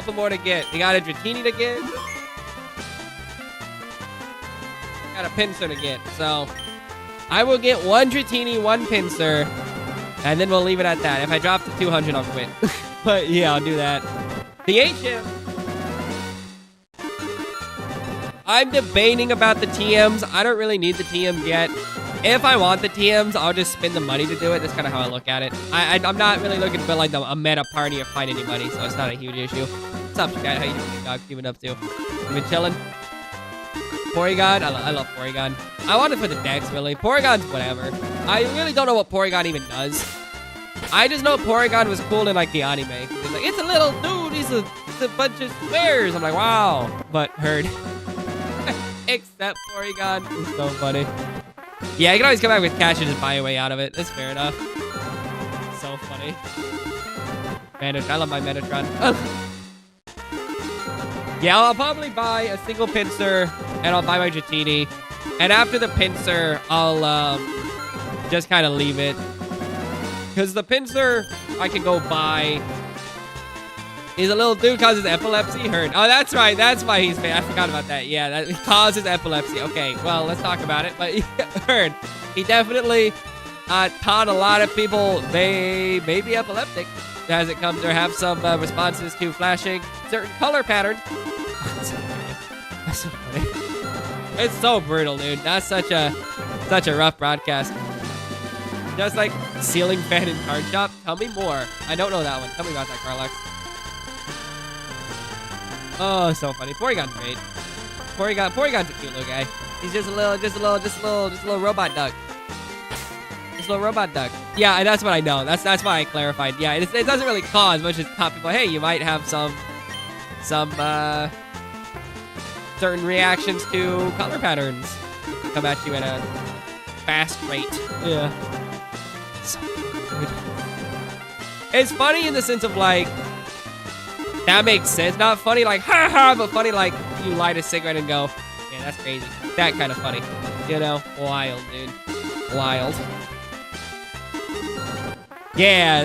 couple more to get. We got a Dratini to get. Got a Pinsir to get. So, I will get one Dratini, one Pinsir, and then we'll leave it at that. If I drop to 200, I'll quit. But yeah, I'll do that. The HM. I'm debating about the TMs. I don't really need the TMs yet. If I want the TMs, I'll just spend the money to do it. That's kind of how I look at it. I'm not really looking to build like a meta party or find any money, so it's not a huge issue. What's up, guys? How you doing, dog? Keeping up too? You been chilling? Porygon? I love Porygon. I want it for the decks, really. Porygon's whatever. I really don't know what Porygon even does. I just know Porygon was cool in like the anime. It's like, it's a little dude. He's a bunch of squares. I'm like, wow. But heard. Except Porygon. It's so funny. Yeah, you can always come back with cash and just buy your way out of it. That's fair enough. So funny. Manatron. I love my Manatron. Yeah, I'll probably buy a single Pinsir, and I'll buy my Dratini. And after the Pinsir, I'll just kind of leave it. Because the Pinsir I can go buy. He's a little dude, causes epilepsy. Heard. Oh, that's right. That's why he's I forgot about that. Yeah, that causes epilepsy. Okay, well, let's talk about it. But heard. He definitely taught a lot of people they may be epileptic as it comes or have some responses to flashing certain color patterns. That's so funny. It's so brutal, dude. That's such a rough broadcast. Just like ceiling fan in card shop. Tell me more. I don't know that one. Tell me about that, Carlex. Oh, so funny. Porygon's great. Porygon's a cute little guy. He's just a little robot duck. Just a little robot duck. Yeah, and that's what I know. That's why I clarified. Yeah, it doesn't really cause much as top people. Hey, you might have some certain reactions to color patterns come at you at a fast rate. Yeah. So good. It's funny in the sense of like, that makes sense. Not funny like, ha ha, but funny like you light a cigarette and go, yeah, that's crazy. That kind of funny. You know? Wild, dude. Wild. Yeah,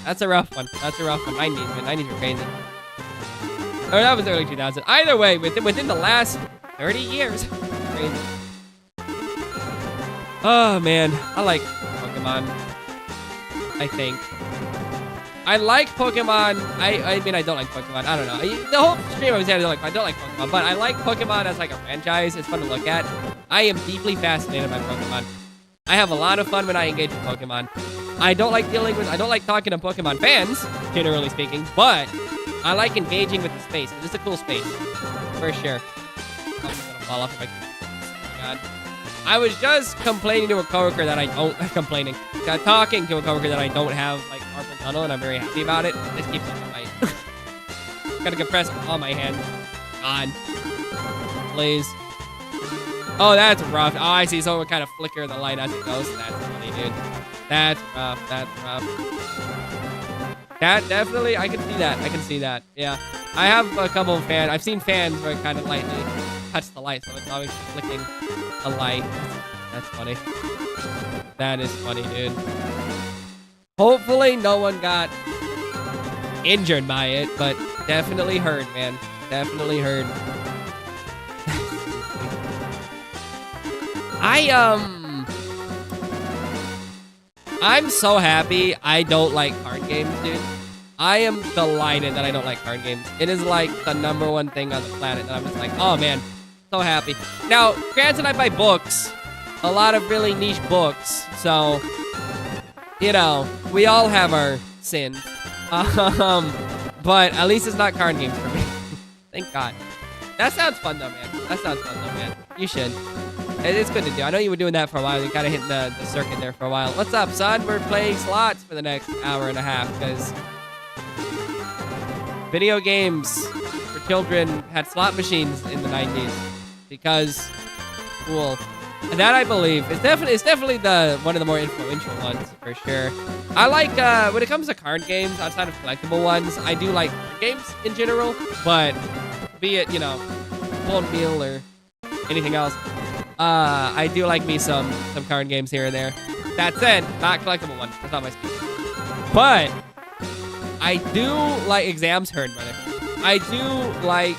that's a rough one. That's a rough one. 90s, man. 90s were crazy. Or that was early 2000s. Either way, within the last 30 years. Crazy. Oh, man. I like Pokemon. I think. I like Pokemon. I mean, I don't like Pokemon. I don't know. The whole stream I was saying I don't like Pokemon, but I like Pokemon as like a franchise. It's fun to look at. I am deeply fascinated by Pokemon. I have a lot of fun when I engage with Pokemon. I don't like talking to Pokemon fans, generally speaking, but I like engaging with the space. It's a cool space, for sure. I'm gonna fall off if I can. Oh my god. I was just complaining to a coworker that I don't talking to a coworker that I don't have like carpal tunnel, and I'm very happy about it. This keeps me fight. Gotta compress all my hand. God, please. Oh, that's rough. Oh, I see. Someone kind of flicker the light as it goes. That's funny, dude. That's rough. That's rough. That definitely, I can see that. I can see that. Yeah. I have a couple of fans. I've seen fans where it kind of lightly touch the light, so it's always flicking a light. That's funny. That is funny, dude. Hopefully no one got injured by it, but definitely heard, man. Definitely heard. I'm so happy I don't like card games, dude. I am delighted that I don't like card games. It is like the #1 thing on the planet that I'm just like, oh man, so happy. Now, granted, I buy books, a lot of really niche books, so, you know, we all have our sins. But at least it's not card games for me. Thank God. That sounds fun though, man. That sounds fun though, man. You should. It's good to do. I know you were doing that for a while. You kind of hit the circuit there for a while. What's up, son? We're playing slots for the next hour and a half because video games for children had slot machines in the 90s. Because cool. And that I believe is definitely the one of the more influential ones for sure. I like when it comes to card games outside of collectible ones. I do like card games in general, but be it, you know, Cold Meal or anything else. I do like me some card games here and there. That said, not collectible ones. That's not my speed. But I do like exams heard, brother. I do like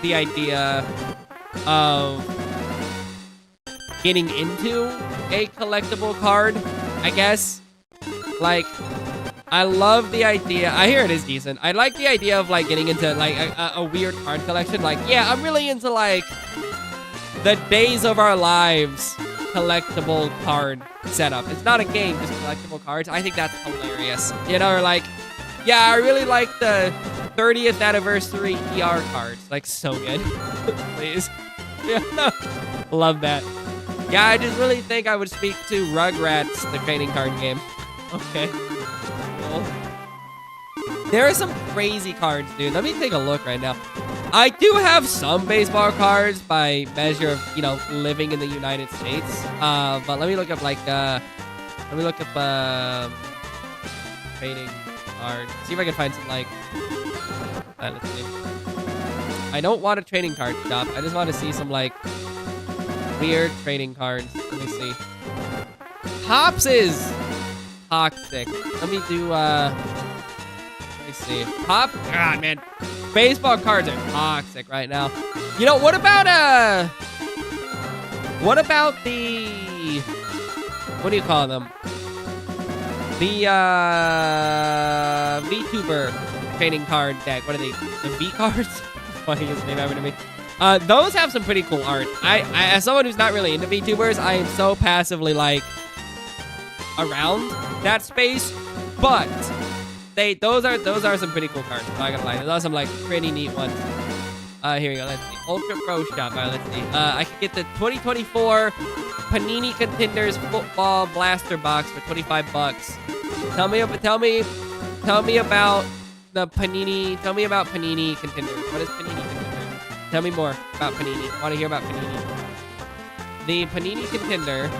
the idea of getting into a collectible card, I guess. Like, I love the idea. I hear it is decent. I like the idea of, like, getting into, like, a weird card collection. Like, yeah, I'm really into, like, the Days of Our Lives collectible card setup. It's not a game, just collectible cards. I think that's hilarious. You know, or like, yeah, I really like the 30th anniversary ER cards. Like, so good. Please. Yeah, no. Love that. Yeah, I just really think I would speak to Rugrats, the trading card game. Okay. Cool. There are some crazy cards, dude. Let me take a look right now. I do have some baseball cards by measure of, you know, living in the United States. But let me look up, like, trading cards. See if I can find some, like, let's see. I don't want a trading card shop. I just want to see some, like, weird trading cards. Let me see. Hops is toxic. Let me do, let me see. Pop? God, man. Baseball cards are toxic right now. You know, what about the, what do you call them? The, VTuber trading card deck. What are they? The V cards? Funniest name ever to me. Those have some pretty cool art. I, as someone who's not really into VTubers, I am so passively, like, around that space, but those are some pretty cool cards. I'm not gonna lie. Those are some, like, pretty neat ones. Here we go. Let's see. Ultra Pro Shop. All right, let's see. I could get the 2024 Panini Contenders Football Blaster Box for $25. Tell me about the Panini. Tell me about Panini Contenders. What is Panini Contenders? Tell me more about Panini. I want to hear about Panini. The Panini Contender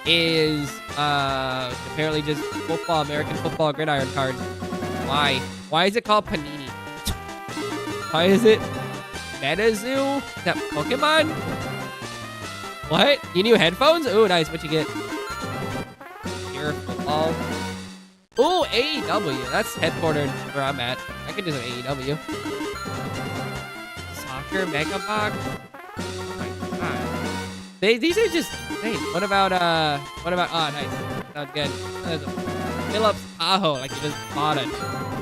is apparently just football, American football gridiron cards. Why? Why is it called Panini? Why is it MetaZoo? Is that Pokemon? What? You new headphones? Ooh, nice. What you get? Pure football. Ooh, AEW. That's headquartered where I'm at. I could do some AEW. Soccer Mega Box. Oh my god. These are just insane. What about, oh, nice. Sounds good. There's a Phillips Tahoe, like you just bought an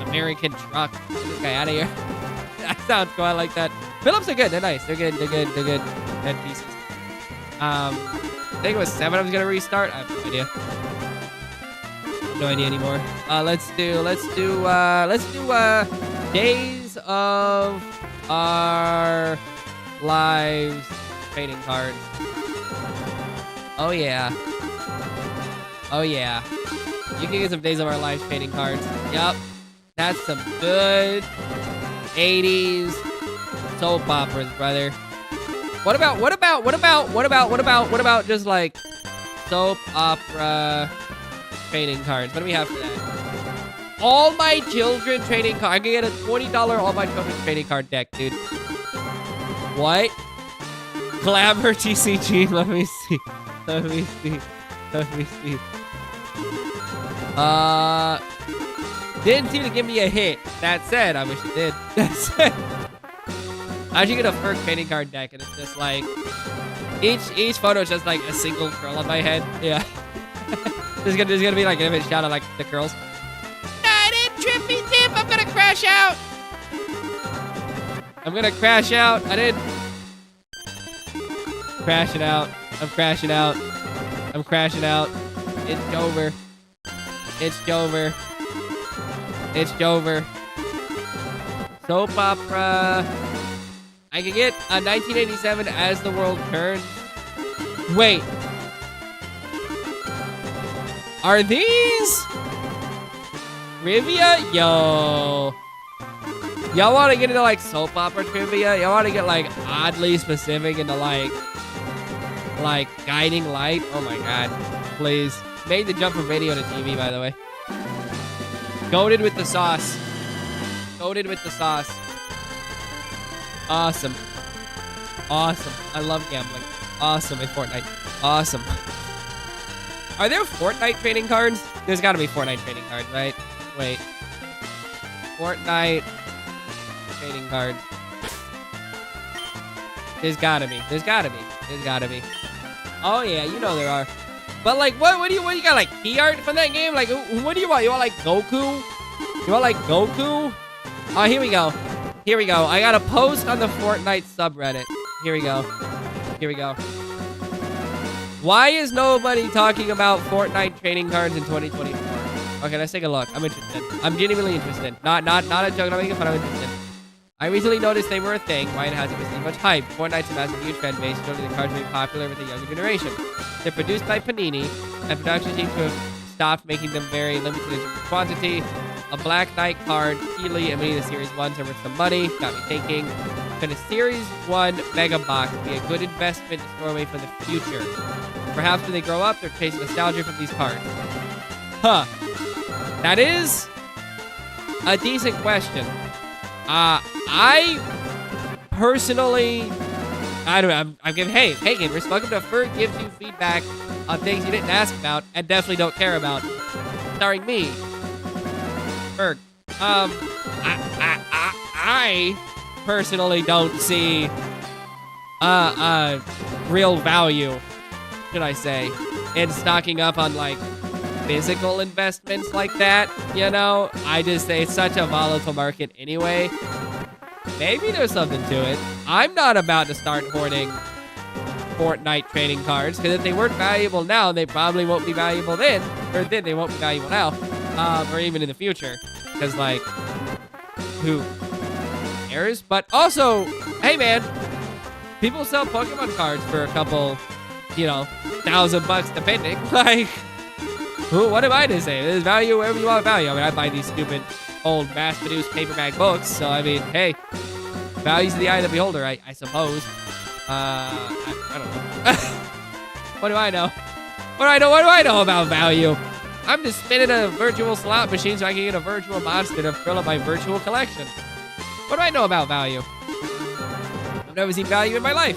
American truck. Get this guy out of here. That sounds cool. I like that. Phillips are good. They're nice. They're good. Head pieces. I think it was 7 I was going to restart. I have no idea. No idea anymore. Let's do Days of Our Lives trading cards. Oh yeah. Oh yeah. You can get some Days of Our Lives trading cards. Yup. That's some good 80s soap operas, brother. What about just like soap opera trading cards? What do we have for that? All My Children trading card. I can get a $20 All My Children trading card deck, dude. What? Glamour TCG. Let me see. Didn't seem to give me a hit. That said, I wish it did. That said, I should get a Ferg trading card deck, and it's just like each photo is just like a single curl on my head. Yeah. there's gonna be like an image shot of like the curls. I didn't trippy dip. I'm gonna crash out. I didn't. Crashing out. I'm crashing out. It's over. Soap opera. I could get a 1987 As the World Turns. Wait. Are these trivia? Yo. Y'all want to get into like soap opera trivia? Y'all want to get like oddly specific into like Guiding Light? Oh my god. Please. Made the jump from radio to TV, by the way. Goated with the sauce. Awesome. I love gambling. Awesome in Fortnite. Awesome. Are there Fortnite trading cards? There's got to be Fortnite trading cards, right? Wait. Fortnite trading cards. There's gotta be. There's gotta be. There's gotta be. Oh yeah, you know there are. But like, what do you got? Like key art from that game? Like, what do you want? You want like Goku? You want like Goku? Oh, here we go. Here we go. I got a post on the Fortnite subreddit. Here we go. Here we go. Why is nobody talking about Fortnite trading cards in 2024? Okay, let's take a look. I'm interested. I'm genuinely interested. Not a joke, not making fun. I'm interested. I recently noticed they were a thing. Why it hasn't received much hype. Fortnite's amassed a huge fan base, showing the cards being popular with the younger generation. They're produced by Panini, and production seems to have stopped making them very limited in quantity. A Black Knight card, Keely, and many of the Series 1s are worth some money. Got me thinking. Could a Series 1 Mega Box be a good investment to store away for the future? Perhaps when they grow up, they're chasing nostalgia from these cards. Huh. That is a decent question. I personally, I don't know. I'm giving, hey gamers, welcome to Ferg gives you feedback on things you didn't ask about and definitely don't care about. Starring me, Ferg. I personally don't see real value, should I say, in stocking up on like physical investments like that, you know? I just say it's such a volatile market anyway. Maybe there's something to it. I'm not about to start hoarding Fortnite trading cards, because if they weren't valuable now, they probably won't be valuable then. Or then they won't be valuable now. Or even in the future. Because, like, who cares? But also, hey man, people sell Pokemon cards for a couple, you know, $1,000 depending. Like, what am I to say? There's value wherever you want value. I mean, I buy these stupid old mass-produced paperback books, so I mean, hey, value's in the eye of the beholder, I suppose. I don't know. What do I know? What do I know about value? I'm just spinning a virtual slot machine so I can get a virtual monster to fill up my virtual collection. What do I know about value? I've never seen value in my life.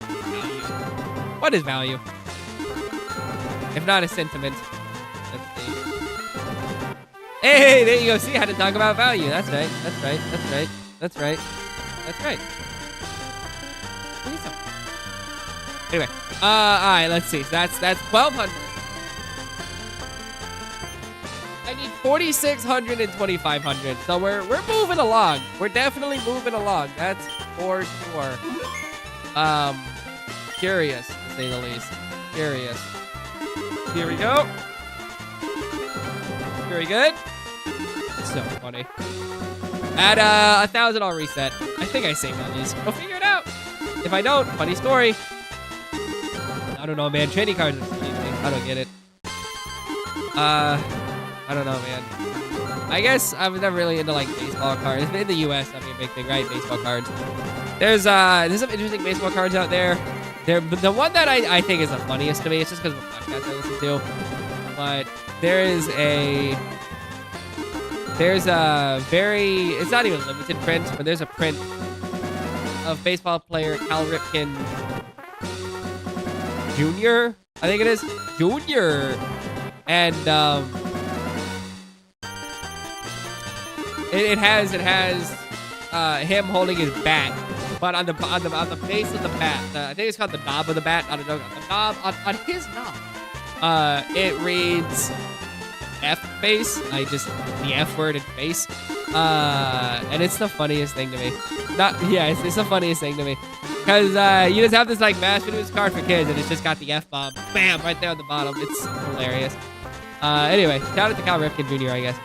Value. What is value? If not a sentiment. Let's see. Hey, there you go. See how to talk about value. That's right. That's right. That's right. That's right. That's right. Anyway, all right. Let's see. So that's 1,200. I need 4,600 and 2,500. So we're moving along. We're definitely moving along. That's for sure. Curious to say the least. Curious. Here we go. Very good. So funny. At 1,000, I'll reset. I think I saved on these. We'll figure it out. If I don't, funny story. I don't know, man. Trading cards are silly to me. I don't get it. I don't know, man. I guess I was never really into like baseball cards. In the U.S., that'd be a big thing, right? Baseball cards. There's some interesting baseball cards out there. The one that I think is the funniest to me, it's just because of the podcast I listen to, but there's a very, it's not even a limited print, but there's a print of baseball player Cal Ripken Jr., I think it is, Jr., and it has him holding his bat. But on the base of the bat, I think it's called the knob of the bat. I don't know. The knob on his knob, it reads F face. Just the F word in face. And it's the funniest thing to me. It's the funniest thing to me. Because you just have this like mass-produced card for kids, and it's just got the F-bomb, bam, right there on the bottom. It's hilarious. Anyway, shout out to Cal Ripken Jr., I guess.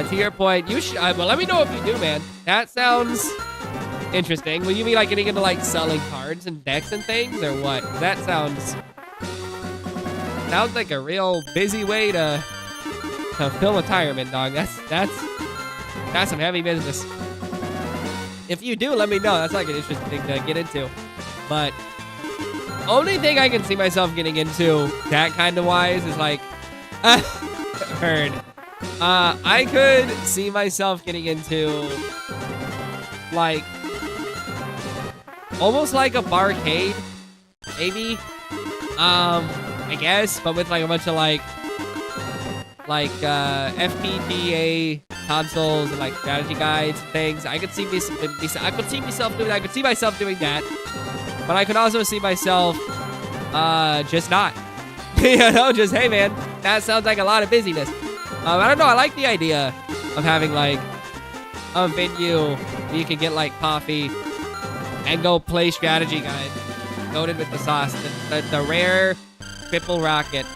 To your point, you should. Well, let me know if you do, man. That sounds interesting. Will you be like getting into like selling cards and decks and things, or what? That sounds like a real busy way to fill retirement, dog. That's some heavy business. If you do, let me know. That's like an interesting thing to get into. But only thing I can see myself getting into that kind of wise is like heard. I could see myself getting into like almost like a barcade, maybe. I guess, but with like a bunch of like FPGA consoles and like strategy guides and things. I could see myself doing that. I could see myself doing that, but I could also see myself just not. Just, hey man, that sounds like a lot of busyness. I don't know. I like the idea of having like a venue where you can get like coffee and go play strategy guides. Loaded with the sauce. The rare triple rocket.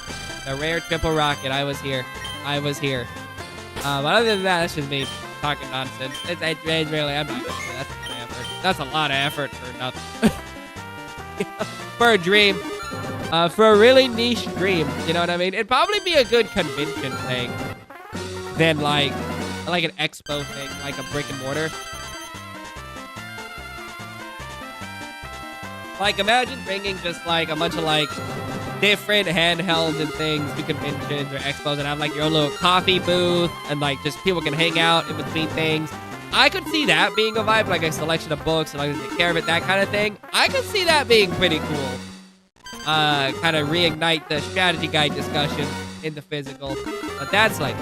The rare triple rocket. I was here. But other than that, that's just me talking nonsense. It's really, I'm not gonna do that. That's a lot of effort for nothing. For a dream. For a really niche dream. You know what I mean? It'd probably be a good convention thing than like an expo thing, like a brick and mortar. Like, imagine bringing just like a bunch of like different handhelds and things to conventions or expos and have like your own little coffee booth and like just people can hang out in between things. I could see that being a vibe, like a selection of books and like take care of it, that kind of thing. I could see that being pretty cool. Kind of reignite the strategy guide discussion in the physical. But that's like,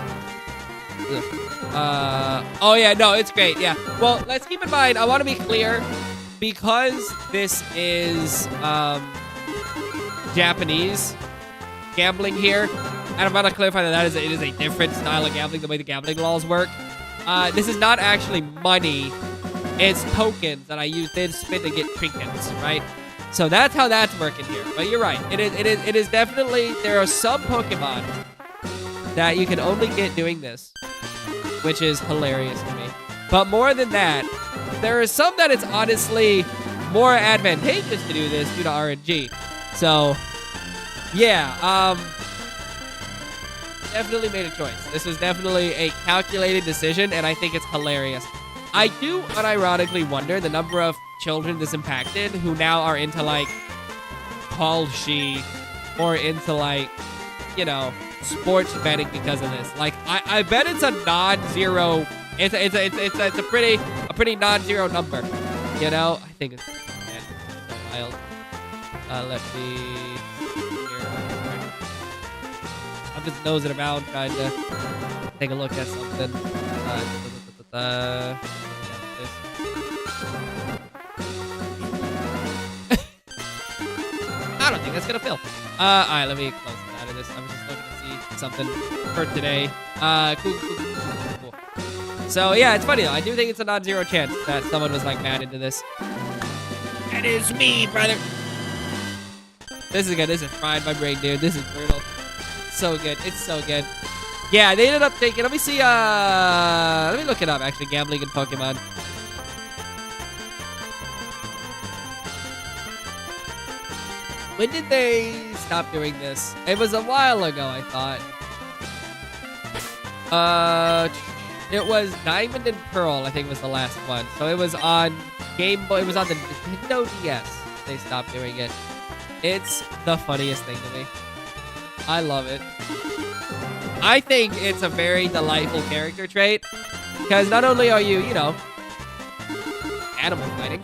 oh yeah, no, it's great. Yeah. Well, let's keep in mind, I want to be clear, because this is Japanese gambling here, and I'm going to clarify that it is a different style of gambling, the way the gambling laws work. This is not actually money. It's tokens that I use then spin to get trinkets, right? So that's how that's working here. But you're right. It is definitely, there are some Pokemon that you can only get doing this, which is hilarious to me. But more than that, there are some that it's honestly more advantageous to do this due to RNG. So, yeah, definitely made a choice. This was definitely a calculated decision, and I think it's hilarious. I do unironically wonder the number of children this impacted who now are into, like, Kalshi or into, like, you know, sports betting because of this. Like, I bet it's a non-zero. It's a pretty non-zero number. You know, I think it's, man, so wild. Let me here. I'm just nosing around trying to take a look at something. I don't think that's gonna fill. All right, let me close it out of this. I'm just looking to see something for today. Cool. So yeah, it's funny though. I do think it's a non-zero chance that someone was like mad into this. That is me, brother. This is good. This is frying my brain, dude. This is brutal. So good. It's so good. Yeah, they ended up taking. Let me see. Let me look it up. Actually, gambling in Pokemon. When did they stop doing this? It was a while ago, I thought. It was Diamond and Pearl, I think was the last one. So it was on Game Boy. It was on the Nintendo DS. They stopped doing it. It's the funniest thing to me. I love it. I think it's a very delightful character trait. Because not only are you, you know, animal fighting,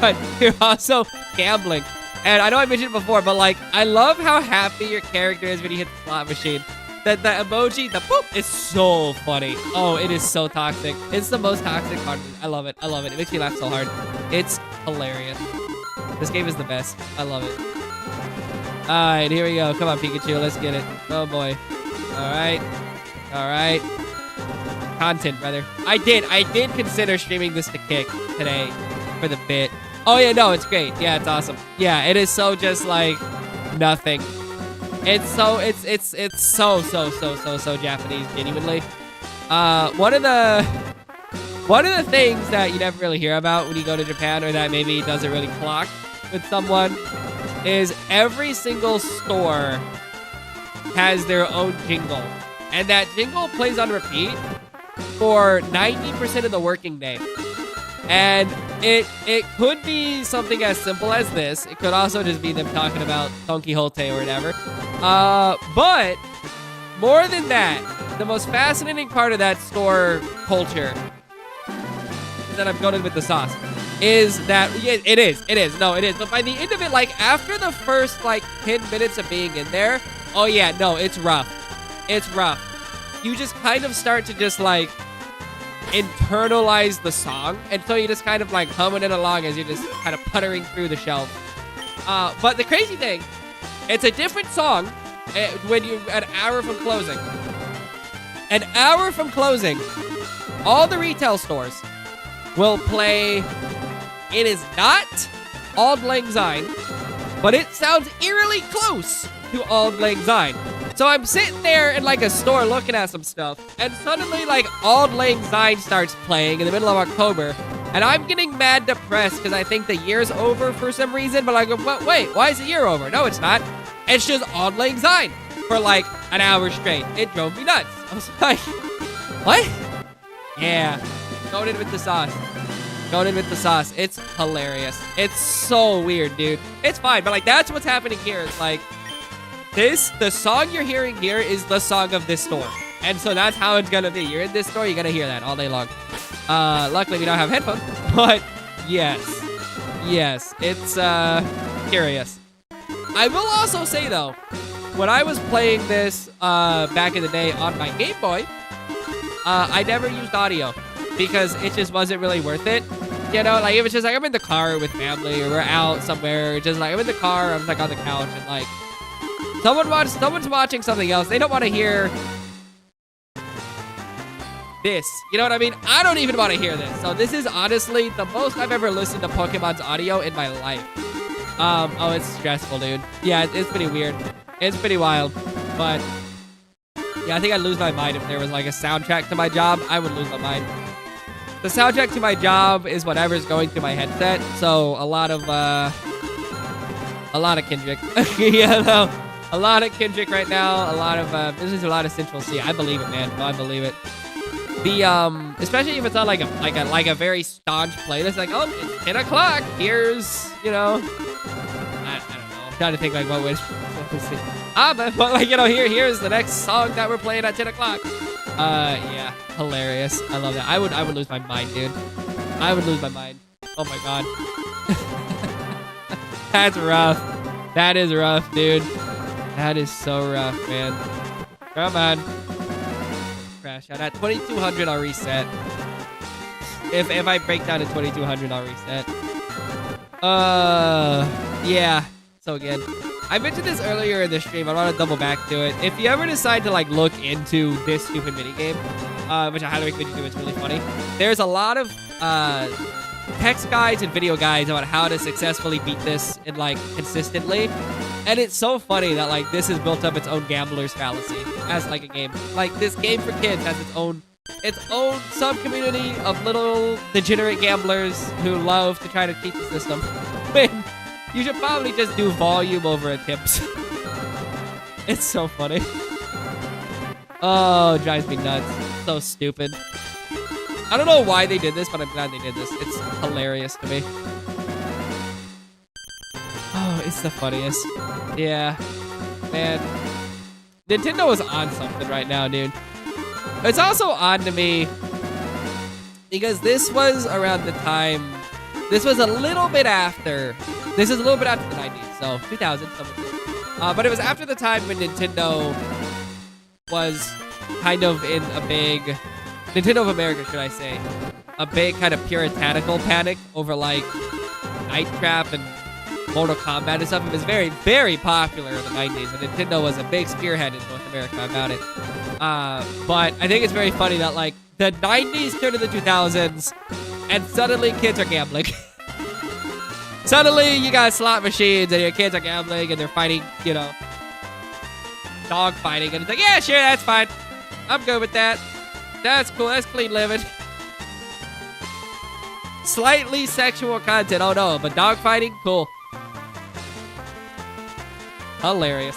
but you're also gambling. And I know I mentioned it before, but like, I love how happy your character is when you hit the slot machine. The emoji, the boop, is so funny. Oh, it is so toxic. It's the most toxic part. I love it. I love it. It makes me laugh so hard. It's hilarious. This game is the best. I love it. All right, here we go. Come on, Pikachu. Let's get it. Oh, boy. All right. All right. Content, brother. I did consider streaming this to Kick today for the bit. Oh, yeah, no, it's great. Yeah, it's awesome. Yeah, it is so just like nothing. It's so Japanese, genuinely. One of the things that you never really hear about when you go to Japan, or that maybe doesn't really clock with someone, is every single store has their own jingle. And that jingle plays on repeat for 90% of the working day. And it could be something as simple as this. It could also just be them talking about Don Quixote or whatever. But more than that, the most fascinating part of that store culture that I'm going with the sauce is that it is. No, it is. But by the end of it, like after the first like 10 minutes of being in there, oh yeah, no, it's rough. It's rough. you just kind of start to just like internalize the song, and so you just kind of like humming it along as you're just kind of puttering through the shelf. But the crazy thing, it's a different song when you're an hour from closing. An hour from closing, all the retail stores will play. It is not Auld Lang Syne, but it sounds eerily close to Auld Lang Syne. So I'm sitting there in like a store looking at some stuff, and suddenly like Auld Lang Syne starts playing in the middle of October, and I'm getting mad depressed because I think the year's over for some reason. But I go, but wait, why is the year over? No, it's not. It's just Auld Lang Syne for like an hour straight. It drove me nuts. I was like, what? Yeah, going in with the sauce. Going in with the sauce. It's hilarious. It's so weird, dude. It's fine, but like that's what's happening here. It's like the song you're hearing here is the song of this store. And so that's how it's gonna be. You're in this store, you're gonna hear that all day long. Luckily we don't have headphones, but yes, it's curious. I will also say though, when I was playing this back in the day on my Game Boy, I never used audio because it just wasn't really worth it. You know, like it was just like I'm in the car with family or we're out somewhere, just like I'm in the car, I'm like on the couch, and like someone's watching something else. They don't want to hear this. You know what I mean? I don't even want to hear this. So this is honestly the most I've ever listened to Pokemon's audio in my life. Oh, it's stressful, dude. Yeah, it's pretty weird. It's pretty wild. But yeah, I think I'd lose my mind if there was like a soundtrack to my job. I would lose my mind. The soundtrack to my job is whatever's going through my headset. So a lot of Kendrick. Yeah, no. A lot of Kendrick right now. A lot of this is a lot of Central C. I believe it, man. No, I believe it. The especially if it's on like a very staunch playlist, like, oh, it's 10 o'clock. Here's, you know, I don't know. I'm trying to think like what would but like, you know, here's the next song that we're playing at 10 o'clock. Yeah, hilarious. I love that. I would lose my mind, dude. I would lose my mind. Oh my god. That's rough. That is rough, dude. That is so rough, man. Come on. Crash out at 2200. I'll reset. If I break down to 2200, I'll reset. Yeah. So good. I mentioned this earlier in the stream. I want to double back to it. If you ever decide to like look into this stupid minigame, which I highly recommend you do, it's really funny. There's a lot of text guides and video guides about how to successfully beat this and like consistently. And it's so funny that like this has built up its own gambler's fallacy as like a game. Like this game for kids has its own sub-community of little degenerate gamblers who love to try to cheat the system. When you should probably just do volume over a tips. It's so funny. Oh, it drives me nuts. So stupid. I don't know why they did this, but I'm glad they did this. It's hilarious to me. Oh, it's the funniest. Yeah. Man. Nintendo is on something right now, dude. It's also odd to me because this was around the time... This was a little bit after... This is a little bit after the 90s, so 2000, something. But it was after the time when Nintendo was kind of in a big... Nintendo of America, should I say. A big kind of puritanical panic over, like, Night Trap and Mortal Kombat and stuff. It was very, very popular in the 90s, and Nintendo was a big spearhead in North America about it. But I think it's very funny that, like, the 90s turned to the 2000s, and suddenly kids are gambling. Suddenly, you got slot machines, and your kids are gambling, and they're fighting, you know, dog fighting, and it's like, yeah, sure, that's fine. I'm good with that. That's cool. That's clean living. Slightly sexual content. Oh, no, but dog fighting? Cool. Hilarious.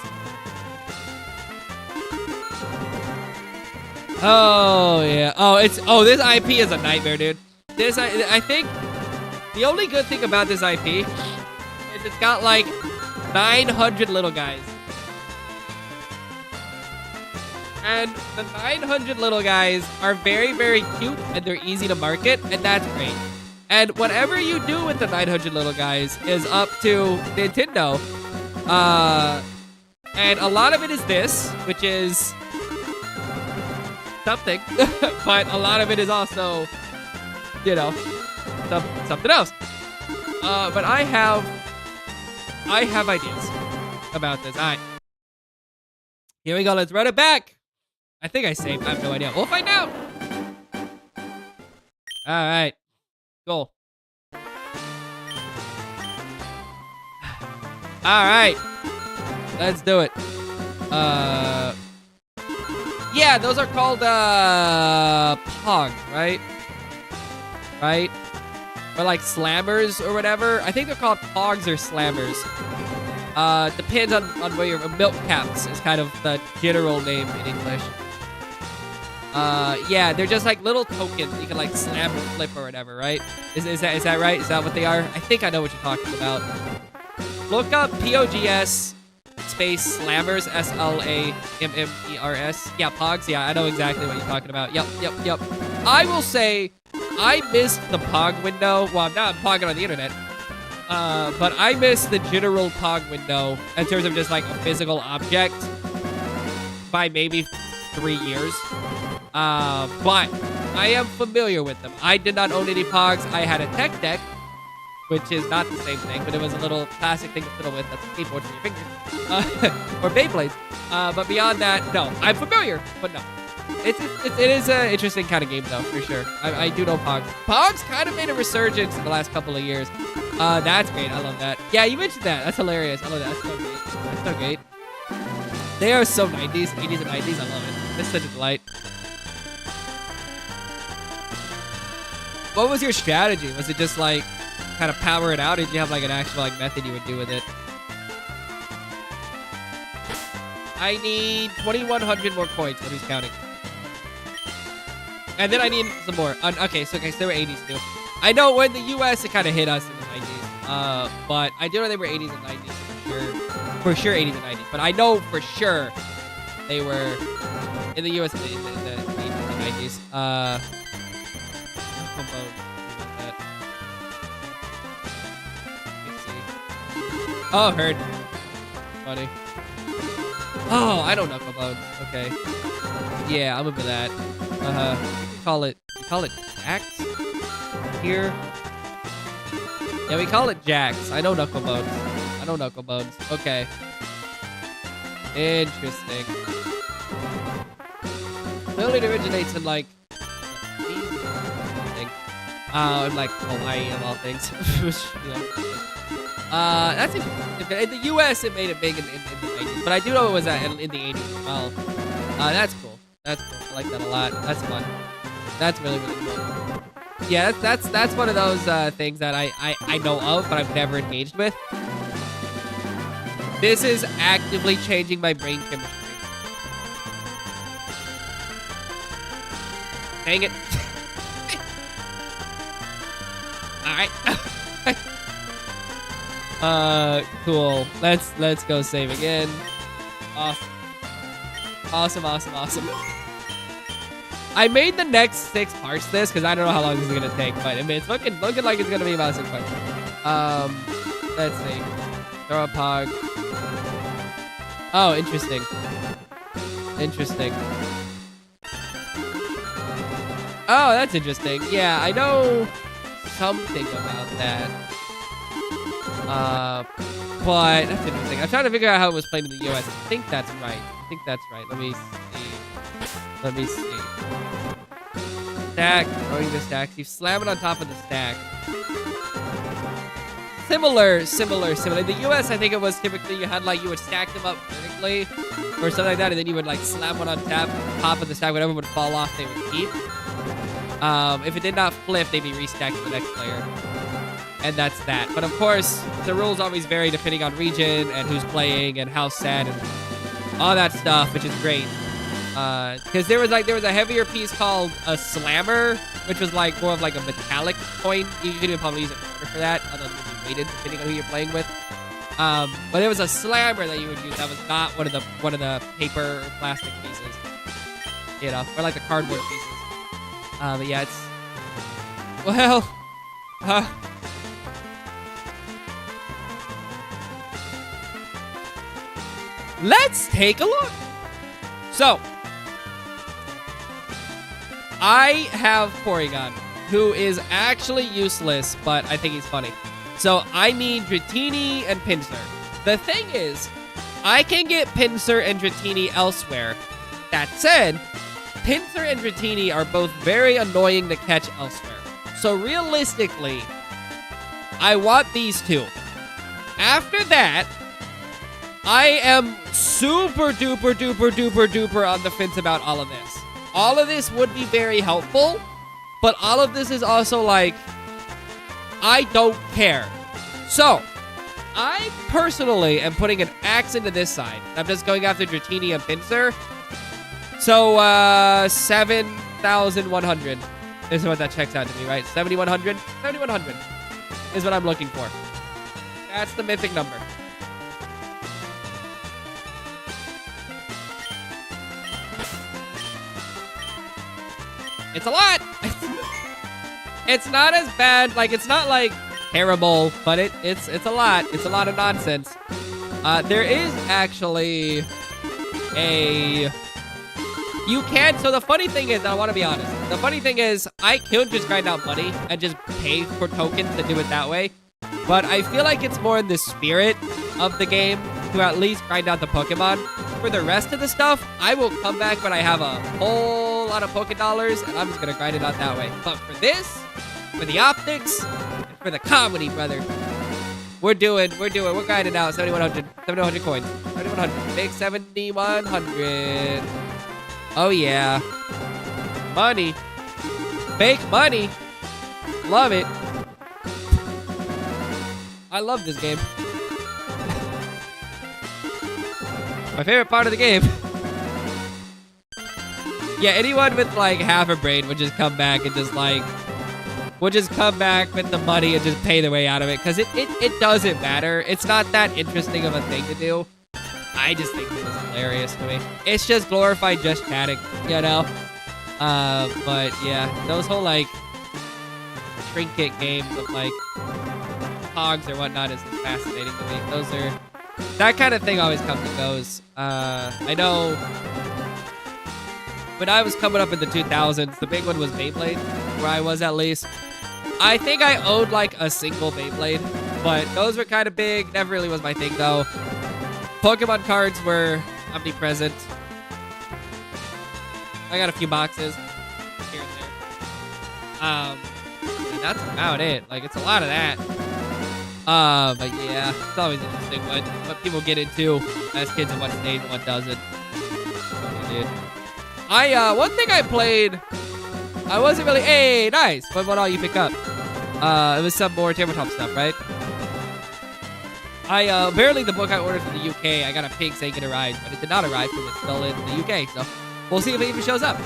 Oh, yeah. Oh, this IP is a nightmare, dude. I think the only good thing about this IP is it's got like 900 little guys. And the 900 little guys are very, very cute and they're easy to market, and that's great. And whatever you do with the 900 little guys is up to Nintendo. And a lot of it is this, which is something, but a lot of it is also, you know, something else. But I have ideas about this. All right. Here we go. Let's run it back. I think I saved. I have no idea. We'll find out. All right. Cool. All right. Let's do it. Yeah, those are called, Pogs, right? Right? Or like slammers or whatever. I think they're called Pogs or slammers. Depends on where your milk caps is kind of the general name in English. Yeah, they're just like little tokens you can like slam or flip or whatever, right? Is that right? Is that what they are? I think I know what you're talking about. Look up POGS space slammers, SLAMMERS. Yeah, Pogs. Yeah, I know exactly what you're talking about. Yep. I will say I missed the Pog window. Well, I'm not pogging on the internet. But I missed the general Pog window in terms of just like a physical object by maybe 3 years. But I am familiar with them. I did not own any Pogs. I had a tech deck, which is not the same thing, but it was a little plastic thing to fiddle with. That's a skateboard for your fingers. Or Beyblades. But beyond that, no. I'm familiar, but no. It is an interesting kind of game, though, for sure. I do know Pogs. Pogs kind of made a resurgence in the last couple of years. That's great. I love that. Yeah, you mentioned that. That's hilarious. I love that. That's so great. That's so great. They are so 90s, 80s and 90s. I love it. It's such a delight. What was your strategy? Was it just like kind of power it out, or did you have like an actual like method you would do with it? I need 2,100 more coins. Who's counting? And then I need some more. Okay, so there were 80s too. I know when the US it kind of hit us in the 90s. But I do know they were 80s and 90s for sure. For sure 80s and 90s. But I know for sure they were in the US in the 80s and 90s. Oh, heard. Funny. Oh, I don't knuckle bones. Okay. Yeah, I'm over that. We call it Jacks here. Yeah, we call it Jacks. I know knuckle bones. Okay. Interesting. Clearly it originates in like in like Hawaii of all things. That's interesting. In the US it made it big in the 90s, but I do know it was in the 80s as well. That's cool. I like that a lot. That's fun. That's really, really cool. Yeah, that's one of those things that I know of, but I've never engaged with. This is actively changing my brain chemistry. Dang it. Alright. Cool. Let's go save again. Awesome. I made the next 6 parts of this because I don't know how long this is gonna take, but I mean it's looking like it's gonna be about 6 parts. Let's see. Throw a pog. Oh, interesting. Oh, that's interesting. Yeah, I know something about that. But that's interesting. I'm trying to figure out how it was played in the US. I think that's right. Let me see. Stack. Throwing the stacks. You slam it on top of the stack. Similar. In the US, I think it was typically you would stack them up vertically or something like that, and then you would like slam one on top of the stack. Whatever would fall off, they would keep. If it did not flip, they'd be restacked to the next player. And that's that. But of course, the rules always vary depending on region and who's playing and how sad and all that stuff, which is great. Because there was a heavier piece called a slammer, which was like more of like a metallic coin. You could probably use it for that, although it would be weighted depending on who you're playing with. But it was a slammer that you would use. That was not one of the paper or plastic pieces, or like the cardboard pieces. But yeah, it's let's take a look. So, I have Porygon, who is actually useless, but I think he's funny. So I need Dratini and Pinsir. The thing is, I can get Pinsir and Dratini elsewhere. That said, Pinsir and Dratini are both very annoying to catch elsewhere. So realistically, I want these two. After that, I am super duper duper duper duper on the fence about all of this. All of this would be very helpful, but all of this is also like, I don't care. So, I personally am putting an axe into this side. I'm just going after Dratini and Pinsir. So, 7,100 is what that checks out to me, right? 7,100? 7,100 is what I'm looking for. That's the mythic number. It's a lot. It's not as bad. Like, it's not like terrible, but it's a lot. It's a lot of nonsense. There is actually a... You can... So the funny thing is, I want to be honest. The funny thing is, I could just grind out money and just pay for tokens and do it that way. But I feel like it's more in the spirit of the game to at least grind out the Pokemon. For the rest of the stuff, I will come back when I have a whole lot of Pokedollars, and I'm just going to grind it out that way. But for this, for the optics, and for the comedy, brother, we're grinding out 7,100 coins. 7,100. Big 7,100. Oh, yeah. Money. Fake money. Love it. I love this game. My favorite part of the game. Yeah, anyone with like half a brain would just come back and just like, would just come back with the money and just pay their way out of it. Because it doesn't matter. It's not that interesting of a thing to do. I just think this is hilarious to me. It's just glorified just chatting, you know? But yeah, those whole like trinket games of like hogs or whatnot is just fascinating to me. Those are... That kind of thing always comes and goes. I know when I was coming up in the 2000s, the big one was Beyblade, where I was at least. I think I owned like a single Beyblade, but those were kind of big. Never really was my thing though. Pokemon cards were omnipresent. I got a few boxes here and there. And that's about it. Like, it's a lot of that. But yeah, it's always interesting what people get into as kids and what stays and what doesn't. Dude. One thing I played, I wasn't really, hey, nice. What all you pick up? It was some more tabletop stuff, right? Apparently the book I ordered from the UK, I got a ping saying it arrived, but it did not arrive because it's still in the UK, so we'll see if it even shows up.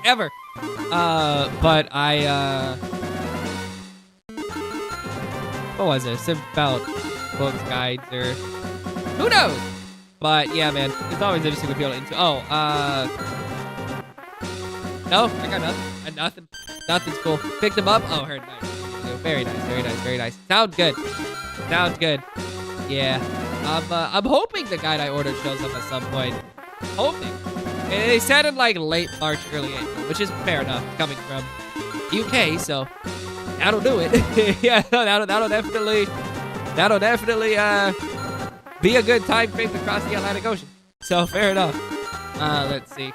Ever. But what was it? It's about books, guides, or who knows? But yeah, man, it's always interesting to be able to no, I got nothing. Nothing. Nothing's cool. Picked them up. Oh, heard nice. Very nice, very nice, very nice. Sounds good. Sounds good. Yeah. I'm hoping the guide I ordered shows up at some point. Hoping. And they said in like late March, early April, which is fair enough coming from UK, so that'll do it. Yeah, that'll definitely be a good time frame to cross the Atlantic Ocean. So fair enough. Let's see.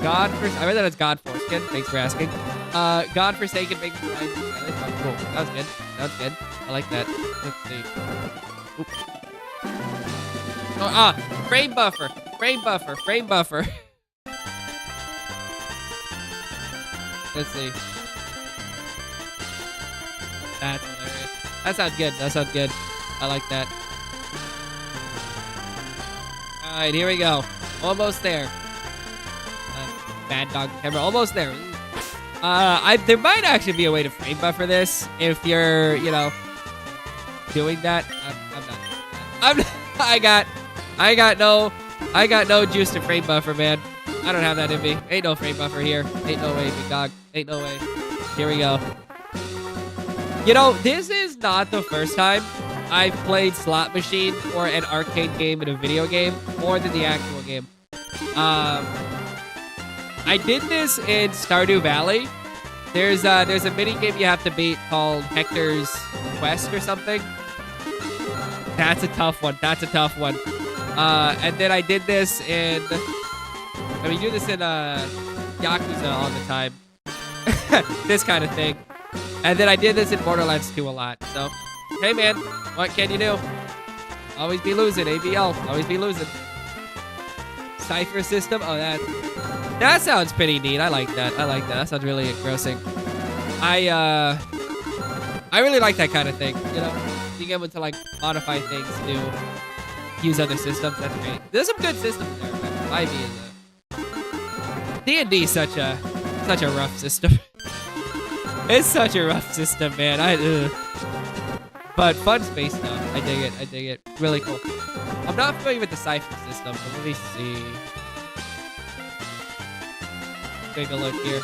I read that it's God Foreskin. Thanks for asking. God Forsaken makes me rise. Oh, cool. That was good. That was good. I like that. Let's see. Oops. Oh, frame buffer. Frame buffer. Frame buffer. Let's see. That's hilarious. That sounds good. That sounds good. I like that. Alright, here we go. Almost there. Bad dog camera. Almost there. There might actually be a way to frame buffer this if you're, you know, doing that. I'm not. I got no juice to frame buffer, man. I don't have that in me. Ain't no frame buffer here. Ain't no way, big dog. Ain't no way. Here we go. You know, this is not the first time I've played slot machine or an arcade game in a video game more than the actual game. I did this in Stardew Valley. There's a mini game you have to beat called Hector's Quest or something. That's a tough one. That's a tough one. And then I did this in... I mean, you do this in Yakuza all the time. This kind of thing. And then I did this in Borderlands 2 a lot. So, hey man, what can you do? Always be losing, ABL. Always be losing. Cipher system? Oh, that sounds pretty neat. I like that. I like that. That sounds really engrossing. I really like that kind of thing, you know? Being able to, like, modify things to use other systems. That's great. There's some good systems there, but 5e is D&D is such a rough system. It's such a rough system, man. But fun space though. I dig it. I dig it. Really cool. I'm not familiar with the cipher system, but let me see. Take a look here.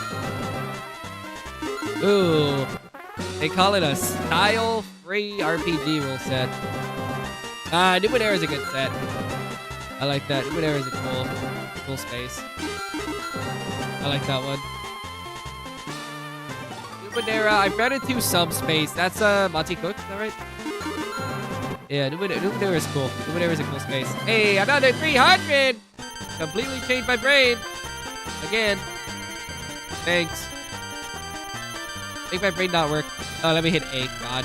Ooh. They call it a style-free RPG rule set. Numenera is a good set. I like that. Numenera is a cool space. I like that one. Numenera, I've ran into some space. That's Monty Cook, is that right? Yeah, Numenera is cool. Numenera is a cool space. Hey, another 300! Completely changed my brain. Again. Thanks. Make my brain not work. Oh, let me hit A. God.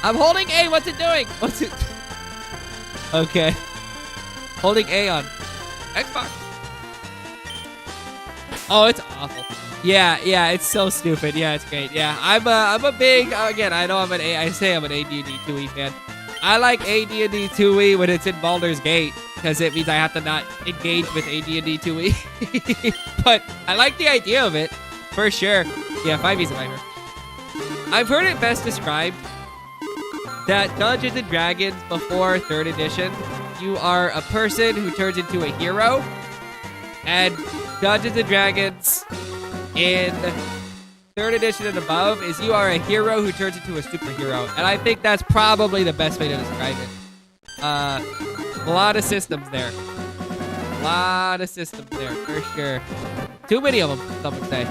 I'm holding A. What's it doing? What's it? Okay. Holding A on Xbox. Oh, it's awful. Yeah, it's so stupid. Yeah, it's great. Yeah, I'm a big, again, I know I say I'm an AD&D 2E fan. I like AD&D 2E when it's in Baldur's Gate, because it means I have to not engage with AD&D 2E. But I like the idea of it, for sure. Yeah, 5E's a minor. I've heard it best described that Dungeons & Dragons before 3rd edition, you are a person who turns into a hero, and Dungeons & Dragons in 3rd edition and above is you are a hero who turns into a superhero. And I think that's probably the best way to describe it. A lot of systems there. A lot of systems there, for sure. Too many of them, some would say.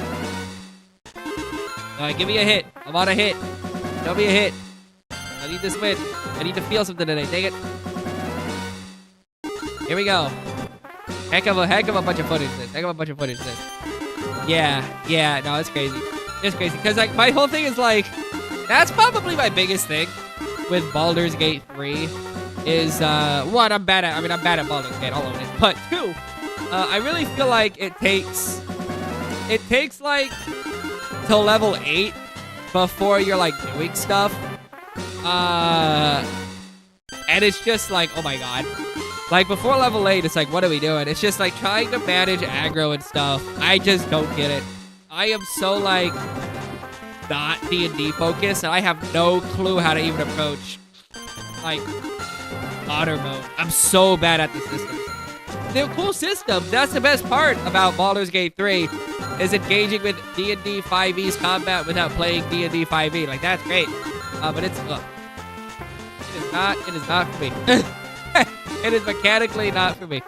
Alright, give me a hit. I want a hit. Show me a hit. I need this win. I need to feel something today. Dang it. Here we go. Heck of a bunch of footage this. Heck of a bunch of footage this. Yeah, no, it's crazy. It's crazy. Because, like, my whole thing is, like, that's probably my biggest thing with Baldur's Gate 3 is, one, I'm bad at Baldur's Gate, I'll own it. But, two, I really feel like it takes, like, till level 8 before you're, like, doing stuff. And it's just like, oh my god. Like, before level 8, it's like, what are we doing? It's just, like, trying to manage aggro and stuff. I just don't get it. I am so, like, not D&D focused, and I have no clue how to even approach, like, otter mode. I'm so bad at the systems. They're cool systems. That's the best part about Baldur's Gate 3, is engaging with D&D 5e's combat without playing D&D 5e. Like, that's great. But it's, it is not for me. It is mechanically not for me.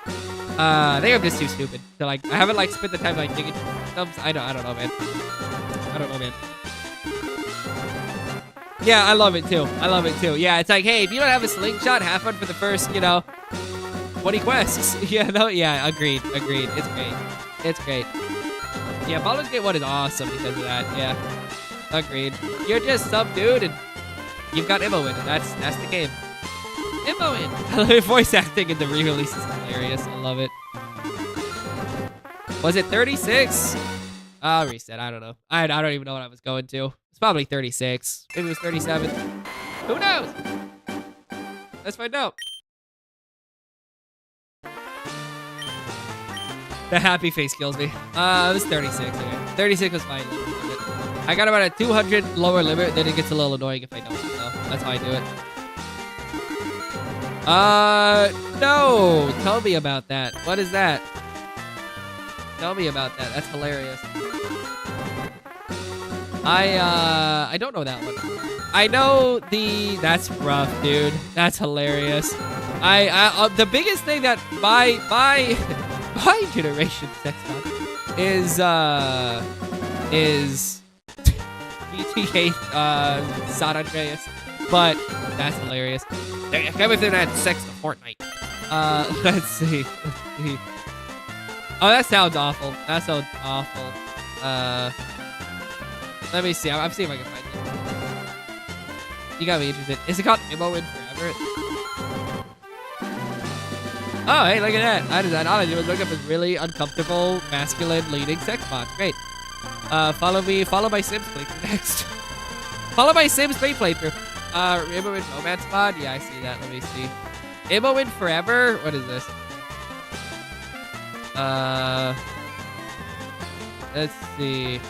I think I'm just too stupid to, like, I haven't, like, spent the time, like, digging systems. I don't know, man. I don't know, man. Yeah, I love it too. Yeah, it's like, hey, if you don't have a slingshot, have fun for the first, 20 quests. Yeah, no, yeah, agreed. It's great. Yeah, Baldur's Gate 1 is awesome because of that, yeah. Agreed. You're just some dude and you've got ammo in it. That's the game. Ammo in. Voice acting in the re-release is hilarious. I love it. Was it 36? I'll reset. I don't know. I don't even know what I was going to. It's probably 36. Maybe it was 37. Who knows? Let's find out. The happy face kills me. It was 36. Okay. 36 was my lower limit. I got about a 200 lower limit, then it gets a little annoying if I don't. So that's how I do it. No. Tell me about that. What is that? Tell me about that. That's hilarious. I don't know that one. I know that's rough, dude. That's hilarious. The biggest thing that my generation sex bot is GTA San Andreas, but that's hilarious. I can't believe they're not sex to Fortnite. Let's see. Oh, that sounds awful. That sounds awful. Let me see. I'm seeing if I can find it. You got me interested. Is it called Imo in Forever? Oh, hey, look at that. I did that. All I did was look up his really uncomfortable, masculine, leading sex bot. Great. Follow my Sims playthrough next. Follow my Sims playthrough. Imo in Romance mod? Yeah, I see that. Let me see. Imo in Forever? What is this? Let's see.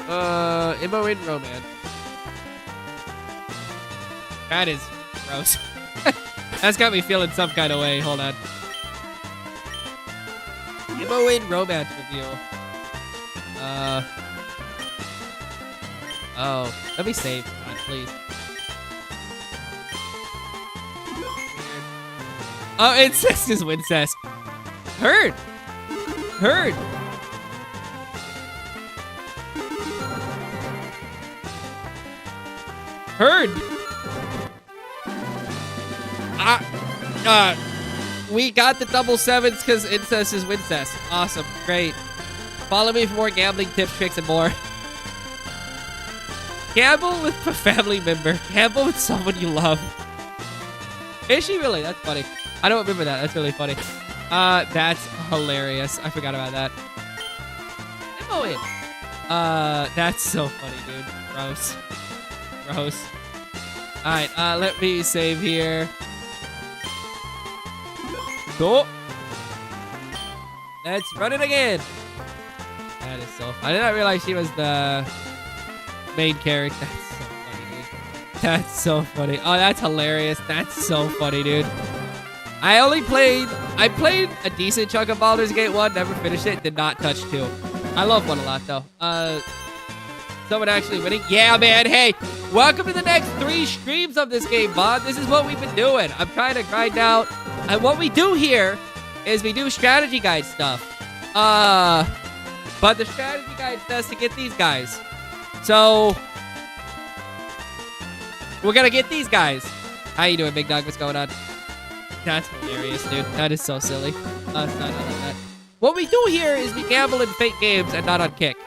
Imo in Romance. That is gross. That's got me feeling some kind of way. Hold on. Imo in Romance review. Oh, let me save, God, please. Oh, incest is Wincest. Heard. We got the double sevens because incest is Wincest. Awesome, great. Follow me for more gambling tips, tricks, and more. Gamble with a family member. Gamble with someone you love. Is she really? That's funny. I don't remember that. That's really funny. That's hilarious. I forgot about that. Imo in. That's so funny, dude. Gross. All right, let me save here. Cool. Let's run it again. That is so funny. I did not realize she was the main character. That's so funny, dude. That's so funny. Oh, that's hilarious. That's so funny, dude. I played a decent chunk of Baldur's Gate 1, never finished it, did not touch 2. I love 1 a lot, though. Someone actually winning. Yeah, man. Hey, welcome to the next 3 streams of this game, Bob. This is what we've been doing. I'm trying to grind out. And what we do here is we do strategy guide stuff. But the strategy guide says to get these guys. So, we're going to get these guys. How you doing, Big Dog? What's going on? That's hilarious, dude. That is so silly. It's not like that. What we do here is we gamble in fake games and not on Kick.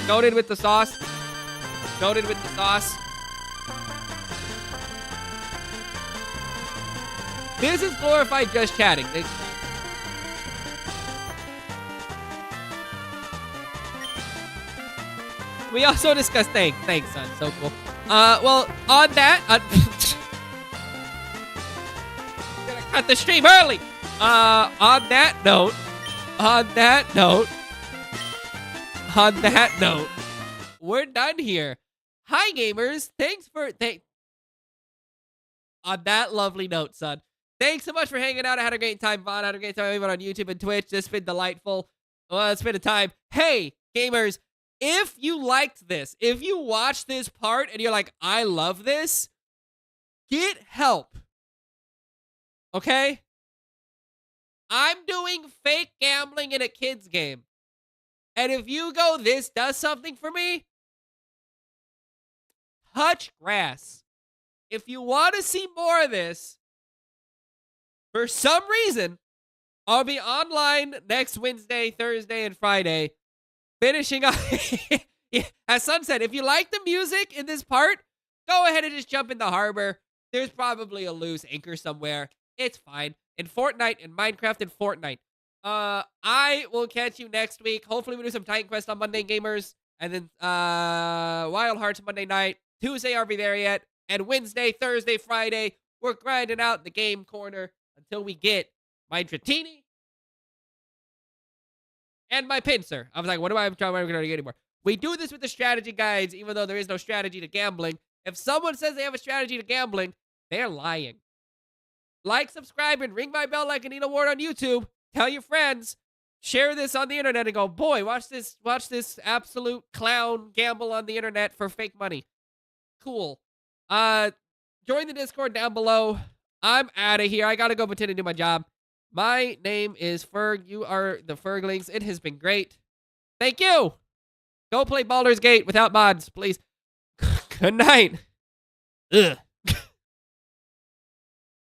Goated with the sauce. Goated with the sauce. This is glorified just chatting. We also discussed thanks, son. So cool. Well, on that, gonna cut the stream early. On that note, we're done here. Hi, gamers. Thanks for on that lovely note, son. Thanks so much for hanging out. I had a great time, Vaughn. I had a great time even on YouTube and Twitch. This has been delightful. Well, it's been a time. Hey, gamers, if you liked this, if you watched this part and you're like, I love this, get help. Okay? I'm doing fake gambling in a kid's game. And if you go, this does something for me, touch grass. If you want to see more of this, for some reason, I'll be online next Wednesday, Thursday, and Friday, finishing up. As Sun said, if you like the music in this part, go ahead and just jump in the harbor. There's probably a loose anchor somewhere. It's fine. In Fortnite, in Minecraft, in Fortnite. I will catch you next week. Hopefully we do some Titan Quest on Monday, gamers. And then Wild Hearts Monday night. Tuesday, I'll be there yet. And Wednesday, Thursday, Friday, we're grinding out the game corner until we get my Dratini and my pincer. I was like, what am I going to get anymore? We do this with the strategy guides, even though there is no strategy to gambling. If someone says they have a strategy to gambling, they're lying. Like, subscribe, and ring my bell like Anita Ward on YouTube. Tell your friends. Share this on the internet and go, boy, watch this absolute clown gamble on the internet for fake money. Cool. Join the Discord down below. I'm out of here. I gotta go pretend to do my job. My name is Ferg. You are the Ferglings. It has been great. Thank you. Go play Baldur's Gate without mods, please. Good night. Ugh.